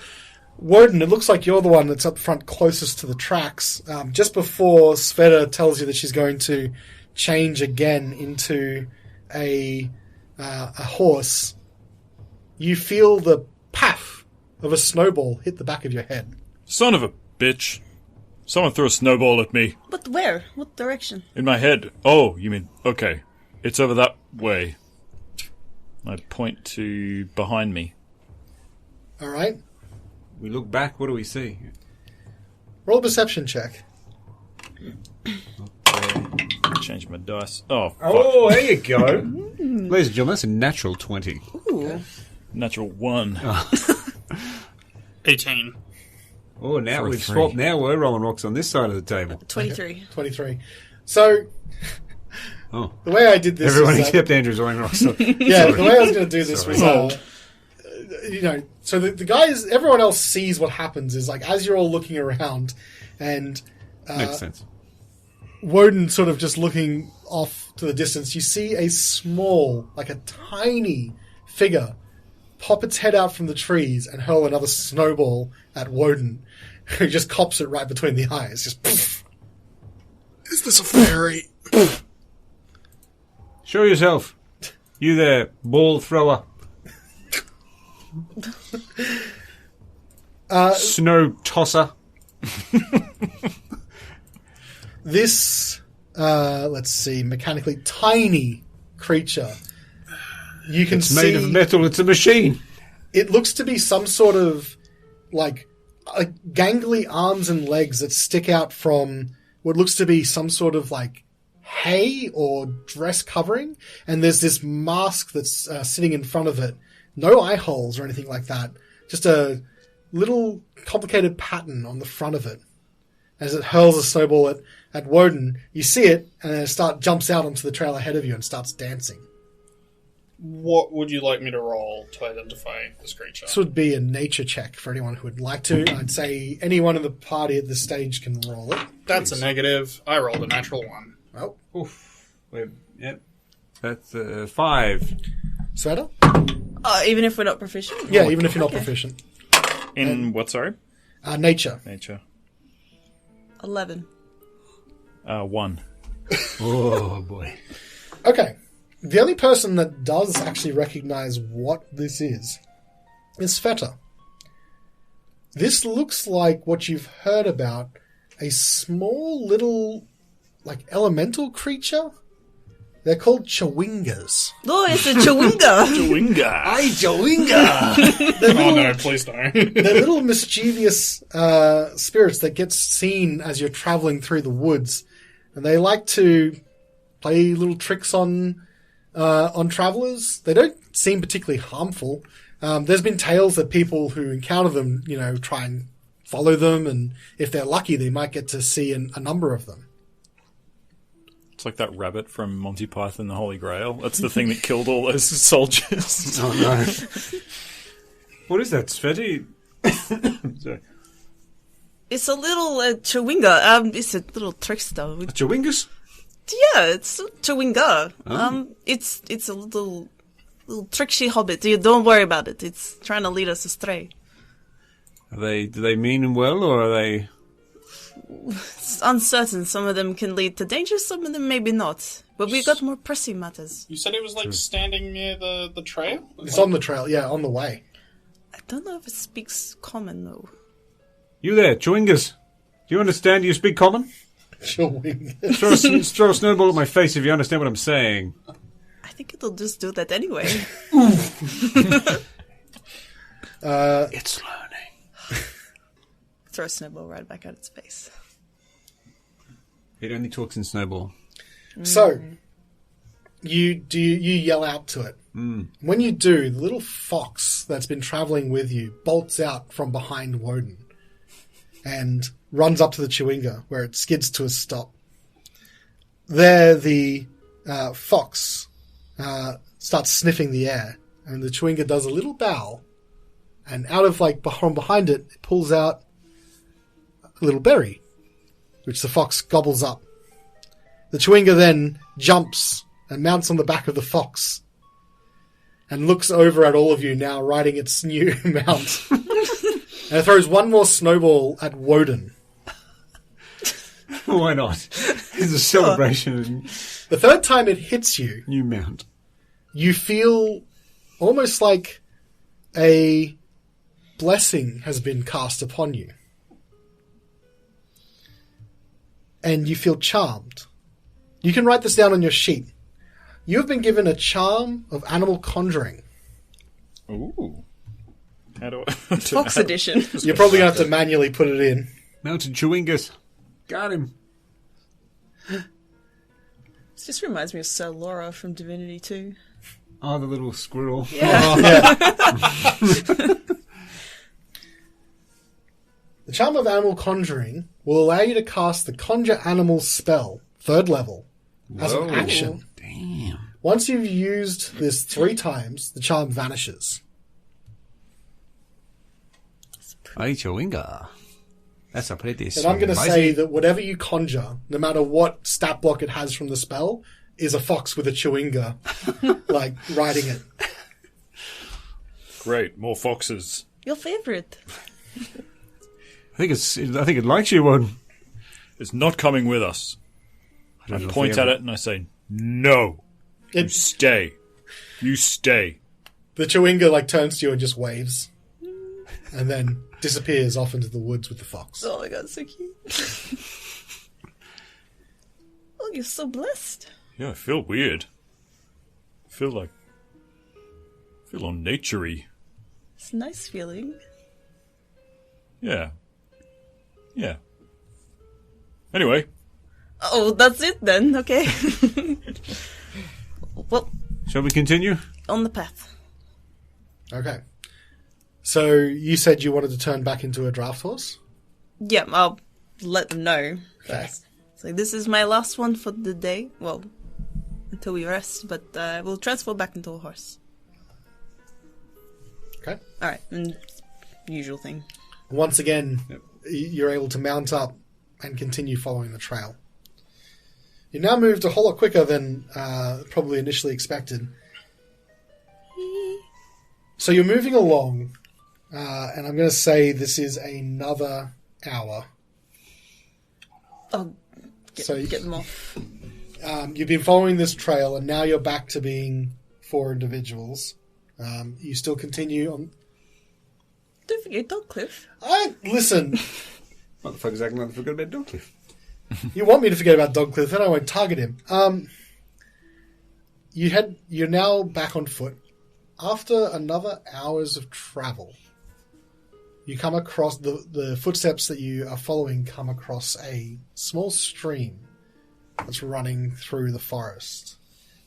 Woden, it looks like you're the one that's up front closest to the tracks. Just before Sveta tells you that she's going to change again into a horse, you feel the paff of a snowball hit the back of your head. Son of a bitch. Someone threw a snowball at me. But where? What direction? In my head. Oh, you mean... Okay. It's over that way. I point to behind me. All right. We look back, what do we see? Roll a perception check. Change my dice. Oh, fuck. Oh, there you go. Ladies and gentlemen, that's a natural 20. Ooh. Natural 1. 18. Oh, now For a we've 3. swapped. Now we're rolling rocks on this side of the table. 23. 23. So, Oh. the way I did this Everyone is that- except Andrew's rolling rocks. So. Yeah, the way I was going to do this was, Sorry. so the guys, everyone else sees what happens is, like, as you're all looking around, and Makes sense. Woden sort of just looking off to the distance, you see a small, like a tiny figure pop its head out from the trees and hurl another snowball at Woden, who just cops it right between the eyes. Just, poof. Is this a fairy? Show yourself. You there, ball thrower. Snow tosser. This, let's see, mechanically tiny creature. You can It's see made of metal. It's a machine. it looks to be some sort of like gangly arms and legs that stick out from what looks to be some sort of like hay or dress covering, and there's this mask that's sitting in front of it. No eye holes or anything like that. Just a little complicated pattern on the front of it. As it hurls a snowball at Woden, you see it, and then it jumps out onto the trail ahead of you and starts dancing. What would you like me to roll to identify this creature? This would be a nature check for anyone who would like to. I'd say anyone in the party at this stage can roll it. That's a negative. I rolled a natural 1. Well, Oof. Yep. That's 5. Sveta? Even if we're not proficient? Yeah, even if you're not Okay. proficient. In what, sorry? Nature. Nature. 11. 1. Oh, boy. Okay. The only person that does actually recognize what this is Sveta. This looks like what you've heard about, a small little, like, elemental creature. They're called chawingas. Oh, it's a chawinga. Winga. Hey, Joinga! Oh no, please don't. They're little mischievous spirits that get seen as you're traveling through the woods, and they like to play little tricks on travelers. They don't seem particularly harmful. There's been tales that people who encounter them, try and follow them, and if they're lucky, they might get to see a number of them. It's like that rabbit from Monty Python and the Holy Grail. That's the thing that killed all those soldiers. Oh, no. What is that, Svetty? Sorry. It's a little chewinga. It's a little trickster. Chewingus? Yeah, it's a chewinga. It's a little tricksy hobbit. You don't worry about it. It's trying to lead us astray. Do they mean well, or are they... It's uncertain. Some of them can lead to danger, some of them maybe not. But we've got more pressing matters. You said it was like standing near the trail? It's on the trail, yeah, on the way. I don't know if it speaks common, though. You there, Chewingus? Do you understand? Do you speak common? Chewing. Throw a snowball at my face if you understand what I'm saying. I think it'll just do that anyway. It's learning. Throw a snowball right back at its face. It only talks in snowball. So, you yell out to it. When you do, the little fox that's been travelling with you bolts out from behind Woden and runs up to the Chewinga, where it skids to a stop. There, the fox starts sniffing the air, and the Chewinga does a little bow, and out of, from behind it, it pulls out a little berry, which the fox gobbles up. The Chewinga then jumps and mounts on the back of the fox and looks over at all of you now riding its new mount. And it throws one more snowball at Woden. Why not? It's a celebration. The third time it hits you, New mount. you feel almost like a blessing has been cast upon you. And you feel charmed. You can write this down on your sheet. You have been given a charm of animal conjuring. Ooh. How do I... Fox edition. You're probably going to have to manually put it in. Mounted Chewingus. Got him. This just reminds me of Sir Laura from Divinity 2. Oh, the little squirrel. Yeah. The charm of animal conjuring will allow you to cast the conjure animal spell, 3rd level, as an action. Damn. Once you've used this 3 times, the charm vanishes. Hey, Chewinga. That's a pretty And I'm going to say that whatever you conjure, no matter what stat block it has from the spell, is a fox with a Chewinga, riding it. Great, more foxes. Your favourite. I think it likes you, one. It's not coming with us. I point at it and I say, no. You stay. You stay. The Chewinga turns to you and just waves. And then disappears off into the woods with the fox. Oh my god, so cute. Oh, you're so blessed. Yeah, I feel weird. I feel all nature-y. It's a nice feeling. Yeah. Yeah. Anyway. Oh, that's it then. Okay. Well, shall we continue? On the path. Okay. So you said you wanted to turn back into a draft horse? Yeah, I'll let them know. Okay. So this is my last one for the day. Well, until we rest, but we'll transfer back into a horse. Okay. Alright, and usual thing. Once again, you're able to mount up and continue following the trail. You now moved a whole lot quicker than probably initially expected. So you're moving along, and I'm going to say this is another hour. Oh, get them off. You've been following this trail, and now you're back to being 4 individuals. You still continue on... Don't forget Dogcliff. Listen. What the fuck is that going to forget about Dogcliff? You want me to forget about Dogcliff, then I won't target him. You're now back on foot. After another hours of travel, you come across the footsteps that you are following come across a small stream that's running through the forest.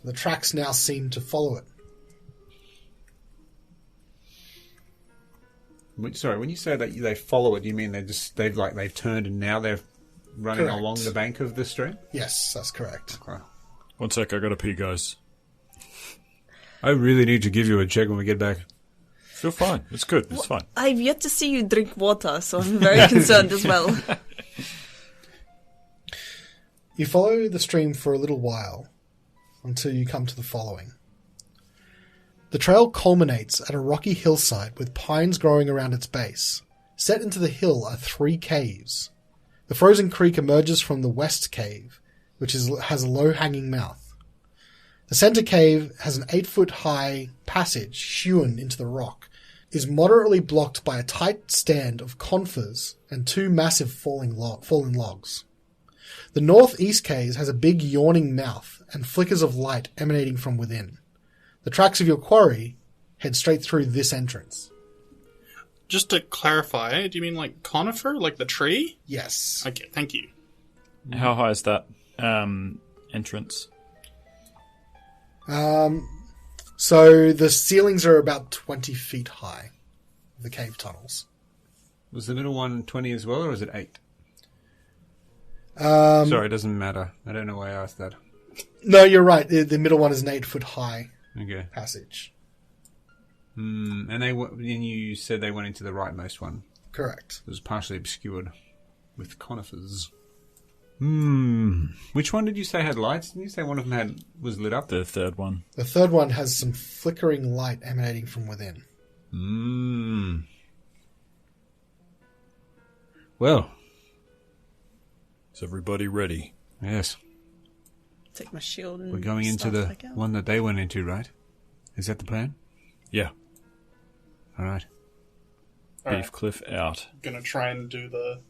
The tracks now seem to follow it. Sorry, when you say that they follow it, you mean they've turned and now they're running Correct. along the bank of the stream? Yes, that's correct. Okay. 1 sec, I gotta pee, guys. I really need to give you a check when we get back. Feel fine. It's good. It's fine. I've yet to see you drink water, so I'm very concerned as well. You follow the stream for a little while until you come to the following. The trail culminates at a rocky hillside with pines growing around its base. Set into the hill are 3 caves. The frozen creek emerges from the west cave, which has a low-hanging mouth. The center cave has an 8-foot-high passage hewn into the rock, is moderately blocked by a tight stand of conifers and 2 massive fallen logs. The northeast cave has a big yawning mouth and flickers of light emanating from within. The tracks of your quarry head straight through this entrance. Just to clarify, do you mean like conifer, like the tree? Yes. Okay, thank you. How high is that entrance? So the ceilings are about 20 feet high, the cave tunnels. Was the middle one 20 as well, or is it 8? Sorry, it doesn't matter. I don't know why I asked that. No, you're right. The middle one is an 8-foot-high Okay. passage. And you said they went into the rightmost one. Correct. It was partially obscured with conifers. Which one did you say had lights? Didn't you say one of them was lit up? The third one. The third one has some flickering light emanating from within. Well. Is everybody ready? Yes. Take my shield and We're going into the one that they went into, right? Is that the plan? Yeah. All right. Beef Cliff out. Gonna try and do the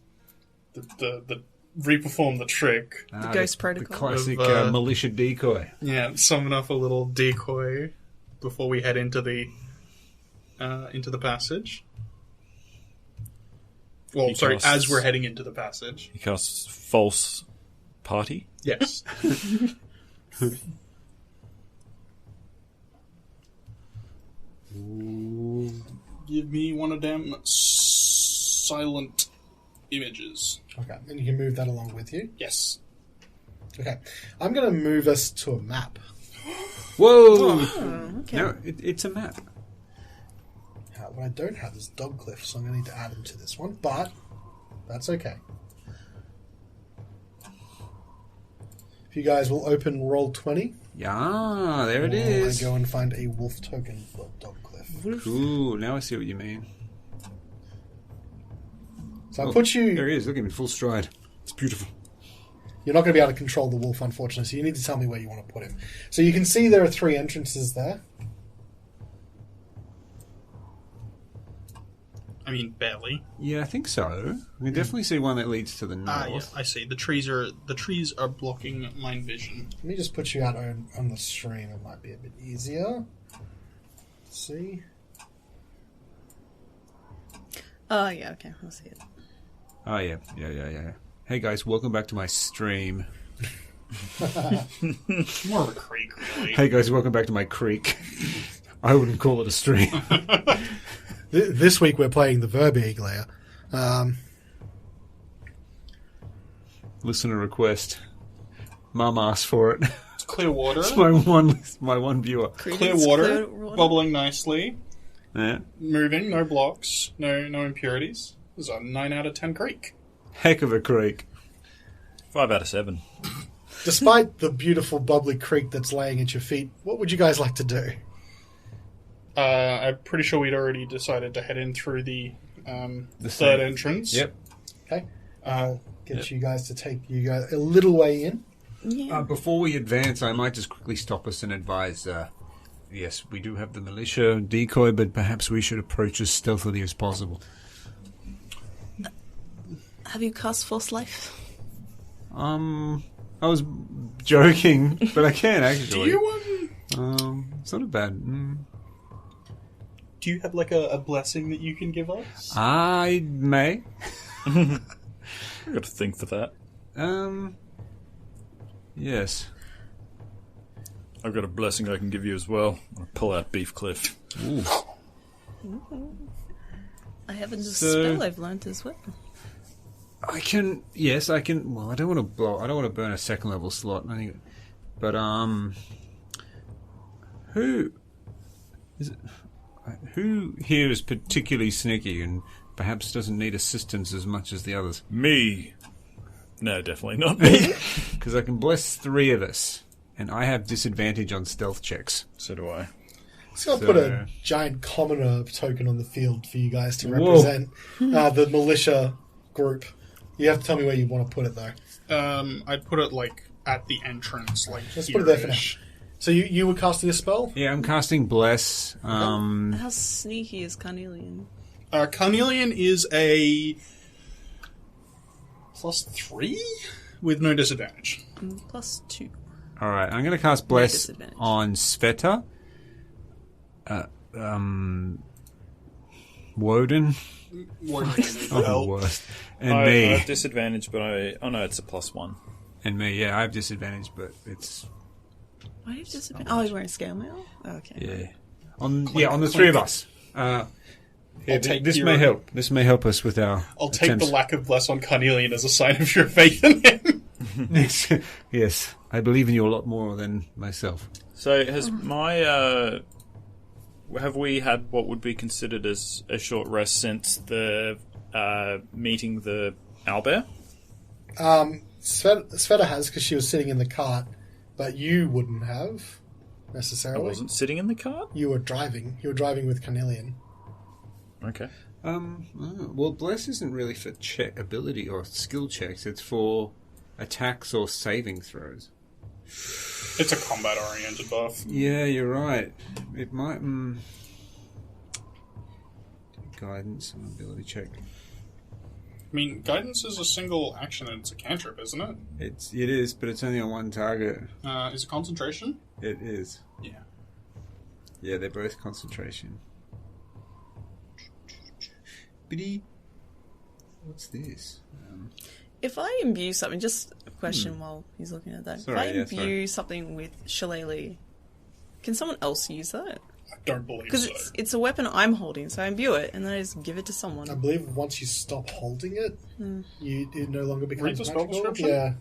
reperform the trick. The ghost The protocol. classic Of, militia decoy. Yeah, summon up a little decoy before we head into the passage. Well, He sorry, casts- as we're heading into the passage. He casts false party. Yes. Give me one of them silent images. Okay, and you can move that along with you. Yes. Okay, I'm going to move us to a map. Whoa! Okay. No, it's a map. What I don't have is Dogcliff, so I'm going to need to add him to this one, but that's okay. If you guys will open roll 20, Yeah, there it while is. I go and find a wolf token for Dogcliff. Cool, now I see what you mean. So I put There you... he is, look at him in full stride. It's beautiful. You're not going to be able to control the wolf, unfortunately, so you need to tell me where you want to put him. So you can see there are 3 entrances there. I mean, barely. Yeah, I think so. We can definitely see one that leads to the north. Yeah, I see. The trees are blocking my vision. Let me just put you out on the stream. It might be a bit easier. Let's see. Oh, yeah, okay. I'll see it. Oh, yeah. Hey, guys, welcome back to my stream. More of a creek, really. Hey, guys, welcome back to my creek. I wouldn't call it a stream. This week we're playing the Verbeeglayer. Listener request. Mum asked for it. It's clear water. It's my one viewer. Clear water, bubbling nicely, Yeah. moving, no blocks, no impurities. This is a 9 out of 10 creek. Heck of a creek. 5 out of 7. Despite the beautiful bubbly creek that's laying at your feet, what would you guys like to do? I'm pretty sure we'd already decided to head in through the third entrance. Yep. Okay, I'll get you guys to take you guys a little way in. Yeah. Before we advance, I might just quickly stop us and advise, yes, we do have the militia decoy, but perhaps we should approach as stealthily as possible. Have you cast Force Life? I was joking, but I can actually. Do you It's not a bad... do you have like a blessing that you can give us? I may. I've got to think for that. Yes. I've got a blessing I can give you as well. I'll pull out Beef Cliff. Ooh. I have a So- spell I've learnt as well. I can. Yes, I can. Well, I don't want to burn a second level slot. I think, but who is it? Who here is particularly sneaky and perhaps doesn't need assistance as much as the others? Me. No, definitely not me. Because I can bless 3 of us, and I have disadvantage on stealth checks. So do I. So I'll put a giant commoner token on the field for you guys to represent the militia group. You have to tell me where you want to put it, though. I'd put it, like, at the entrance, like, Let's put it there for now. So you were casting a spell? Yeah, I'm casting bless. How sneaky is Carnelian? Carnelian is a +3 with no disadvantage. +2. All right, I'm going to cast bless disadvantage. on Sveta. Woden. Oh, worst. And I me. have disadvantage, but oh no, it's a +1. And me, yeah, I have disadvantage, but it's... Why do you have disadvantage? Oh, he's wearing scale mail? Oh, okay. Yeah. On the 3 of us. This may help. This may help us with our I'll take attempts. the lack of bless on Carnelian as a sign of your faith in him. Yes, I believe in you a lot more than myself. So has my have we had what would be considered as a short rest since the meeting the owlbear? Sveta has, because she was sitting in the cart, but you wouldn't have, I necessarily. wasn't sitting in the cart. You were driving. You were driving with Carnelian. Okay. Well, bless isn't really for ability or skill checks. It's for attacks or saving throws. It's a combat-oriented buff. Yeah, you're right. It might... Guidance and ability check. I mean, guidance is a single action and it's a cantrip, isn't it? It is, but it's only on one target. Is it concentration? It is. Yeah. Yeah, they're both concentration. Biddy. What's this? If I imbue something, just a question while he's looking at that. Sorry, if I imbue something with Shillelagh, can someone else use that? I don't believe Because so. it's a weapon I'm holding, so I imbue it and then I just give it to someone. I believe once you stop holding it, it no longer becomes Read the spell magical. description? Yeah.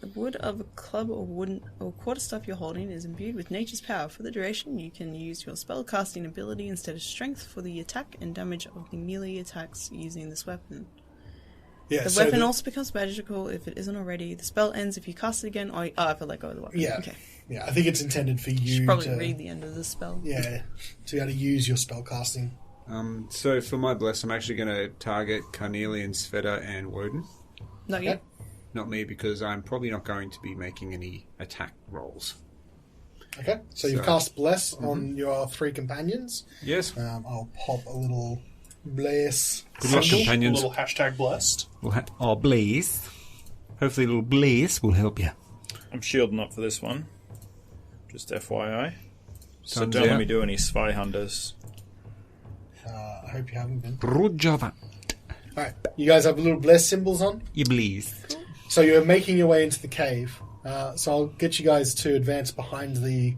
The wood of a club or wooden or quarterstaff you're holding is imbued with nature's power. For the duration, you can use your spellcasting ability instead of strength for the attack and damage of the melee attacks using this weapon. Yeah, The weapon also becomes magical if it isn't already. The spell ends if you cast it again or if I let go of the weapon. Yeah. Okay. Yeah, I think it's intended for You you should probably to... read the end of the spell. Yeah, to be able to use your spell casting. So for my bless, I'm actually going to target Carnelian, Sveta, and Woden. Not you. Not me, because I'm probably not going to be making any attack rolls. Okay, so you've cast Bless on your 3 companions. Yes. I'll pop a little Bless. Good luck, symbol. A companions. little hashtag blessed. Blaze. Hopefully, a little Blaze will help you. I'm shielding up for this one. Just FYI. So Thumbs don't let out. me do any spy hunters. I hope you haven't been. Rojava. Alright, you guys have little Bless symbols on. You Blaze. So you're making your way into the cave. So I'll get you guys to advance behind the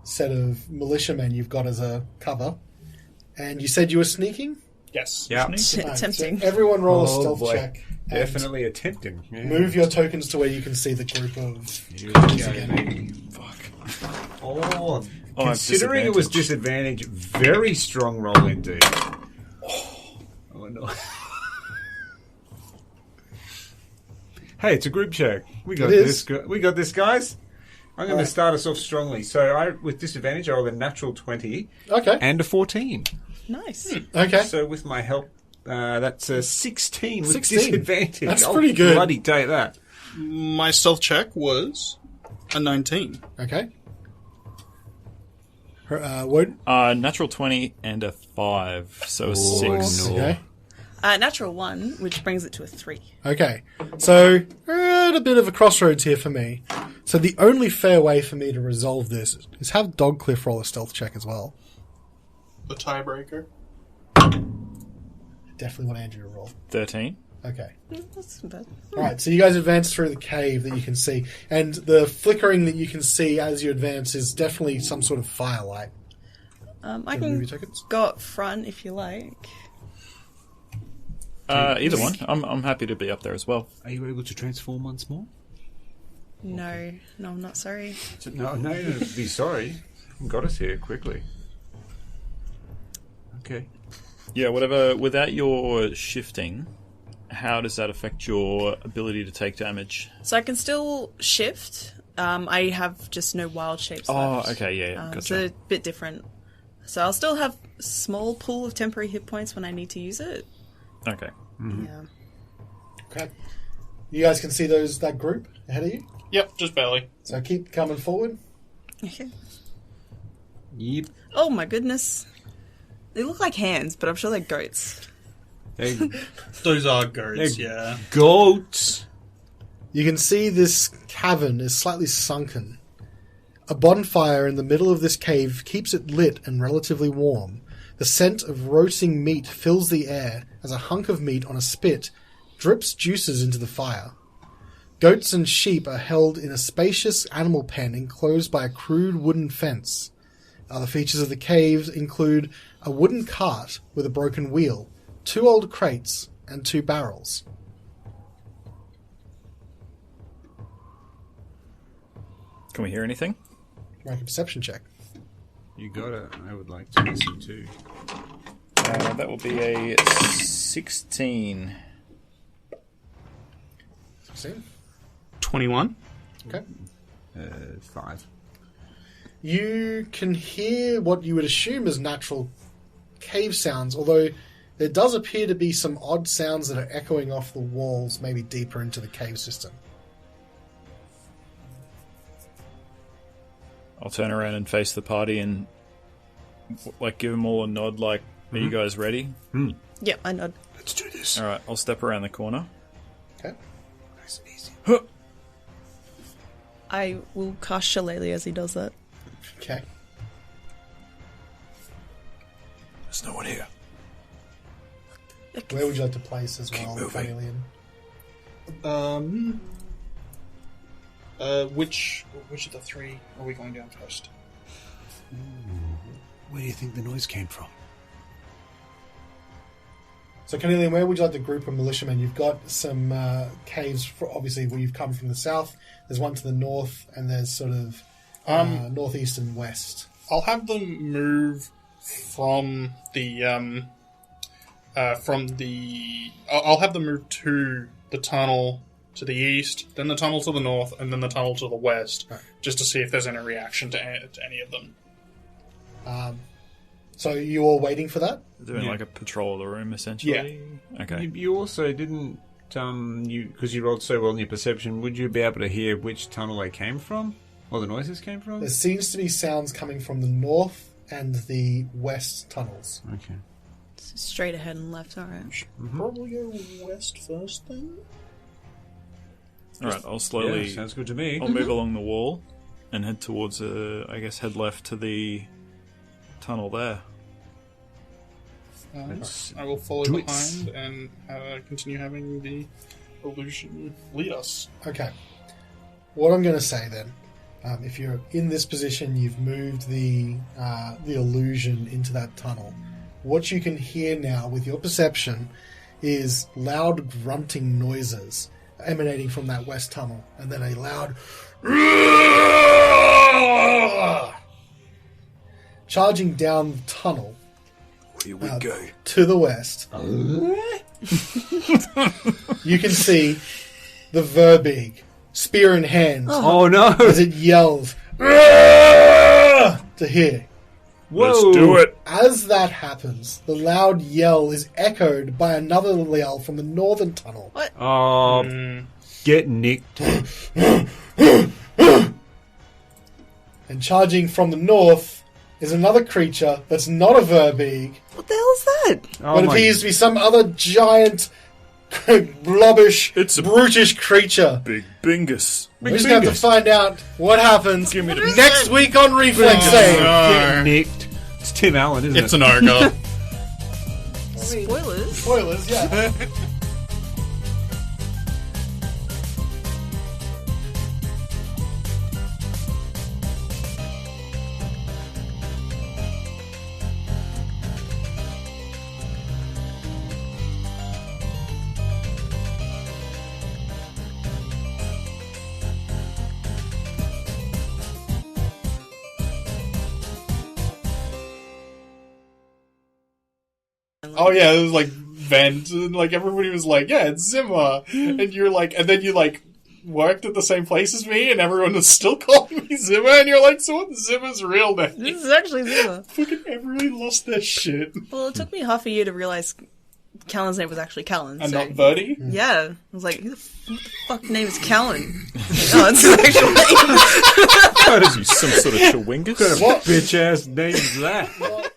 set of militiamen you've got as a cover. And you said you were sneaking? Yes. Yeah. Alright, Tempting. so everyone roll a Oh, stealth boy. check. and Definitely attempting. Yeah. Move your tokens to where you can see the group of... Here we creatures go, again. baby. Oh, I have considering it was disadvantage, very strong roll indeed. Oh no. Hey, it's a group check. We got It this. is. We got this, guys. I'm going Right. to start us off strongly. So, with disadvantage, I rolled a natural 20 Okay. and a 14. Nice. Okay. So, with my help, that's a 16 with 16. disadvantage. That's I'll pretty good. Bloody take that. My stealth check was a 19. Okay. Woden? Natural 20 and a 5, so a 6. no. Okay. Natural 1, which brings it to a 3. Okay. So, we're at a bit of a crossroads here for me. So the only fair way for me to resolve this is have Dogcliff roll a stealth check as well. The tiebreaker. Definitely want Andrew to roll. 13. Okay. That's not bad. Alright, so you guys advance through the cave that you can see. And the flickering that you can see as you advance is definitely some sort of firelight. I Move can your tokens. go up front if you like. Either one. I'm happy to be up there as well. Are you able to transform once more? No, I'm not sorry. No, be sorry. You got us here quickly. Okay. Yeah, whatever. Without your shifting, how does that affect your ability to take damage? So I can still shift. I have just no wild shapes Oh, left. okay, yeah, gotcha. It's a bit different. So I'll still have a small pool of temporary hit points when I need to use it. Okay. Yeah. Okay. You guys can see that group ahead of you? Yep, just barely. So keep coming forward. Okay. Yep. Oh my goodness. They look like hands, but I'm sure they're goats. Hey, Those are goats, They're- yeah. goats. You can see this cavern is slightly sunken. A bonfire in the middle of this cave keeps it lit and relatively warm. The scent of roasting meat fills the air as a hunk of meat on a spit drips juices into the fire. Goats and sheep are held in a spacious animal pen enclosed by a crude wooden fence. Other features of the caves include a wooden cart with a broken wheel, 2 old crates, and 2 barrels. Can we hear anything? Make a perception check. You got it. I would like to listen too. That will be a 16. 16. 21. Okay. 5. You can hear what you would assume is natural cave sounds, although there does appear to be some odd sounds that are echoing off the walls, maybe deeper into the cave system. I'll turn around and face the party and give them all a nod. Are you guys ready? Yep, I nod. Let's do this. All right, I'll step around the corner. Okay. Nice and easy. I will cast Shillelagh as he does that. Okay. There's no one here. Where would you like to place as Keep well, moving. Alien? Which of the 3 are we going down first? Where do you think the noise came from? So, Cornelian, where would you like to group of militiamen? You've got some caves, obviously, where you've come from the south. There's one to the north, and there's sort of northeast and west. I'll have them move from the I'll have them move to the tunnel to the east, then the tunnel to the north, and then the tunnel to the west, just to see if there's any reaction to any of them. So you all waiting for that? Doing a patrol of the room, essentially? Yeah. Okay. You also didn't, because you rolled so well in your perception, would you be able to hear which tunnel they came from? Or the noises came from? There seems to be sounds coming from the north and the west tunnels. Okay. Straight ahead and left, alright. Probably go west first, then? Alright, I'll slowly... Yeah, sounds good to me. I'll move along the wall and head towards, head left to the tunnel there. I will follow behind and continue having the illusion lead us. Okay. What I'm going to say then, if you're in this position, you've moved the illusion into that tunnel. What you can hear now with your perception is loud grunting noises emanating from that west tunnel, and then a loud charging down the tunnel. Here we go. To the west. You can see the Verbeeg, spear in hand, Oh no! as it yells to hear. Let's do it. As that happens, the loud yell is echoed by another yell from the northern tunnel. Oh, get nicked. And charging from the north is another creature that's not a Verbeeg, What the hell is that? Oh but my- appears to be some other giant, blobbish, It's a brutish creature. Big Bingus. We're just going to have to find out what happens next week on Reflex Save. Get nicked. It's Tim Allen, isn't it? It's an ogre. Spoilers. Spoilers, yeah. Oh yeah, it was like Vent, and like everybody was like, yeah, it's Zimmer, and you're like, and then you like worked at the same place as me, and everyone was still calling me Zimmer, and you're like, so what's Zimmer's real name? This is actually Zimmer. Fucking everyone lost their shit. Well, it took me half a year to realise Callan's name was actually Callan. And so, not Verdi? yeah. I was like, who the fuck name is Callan? Oh, it's his actual name. What is he, some sort of chewingus? What bitch ass name is that?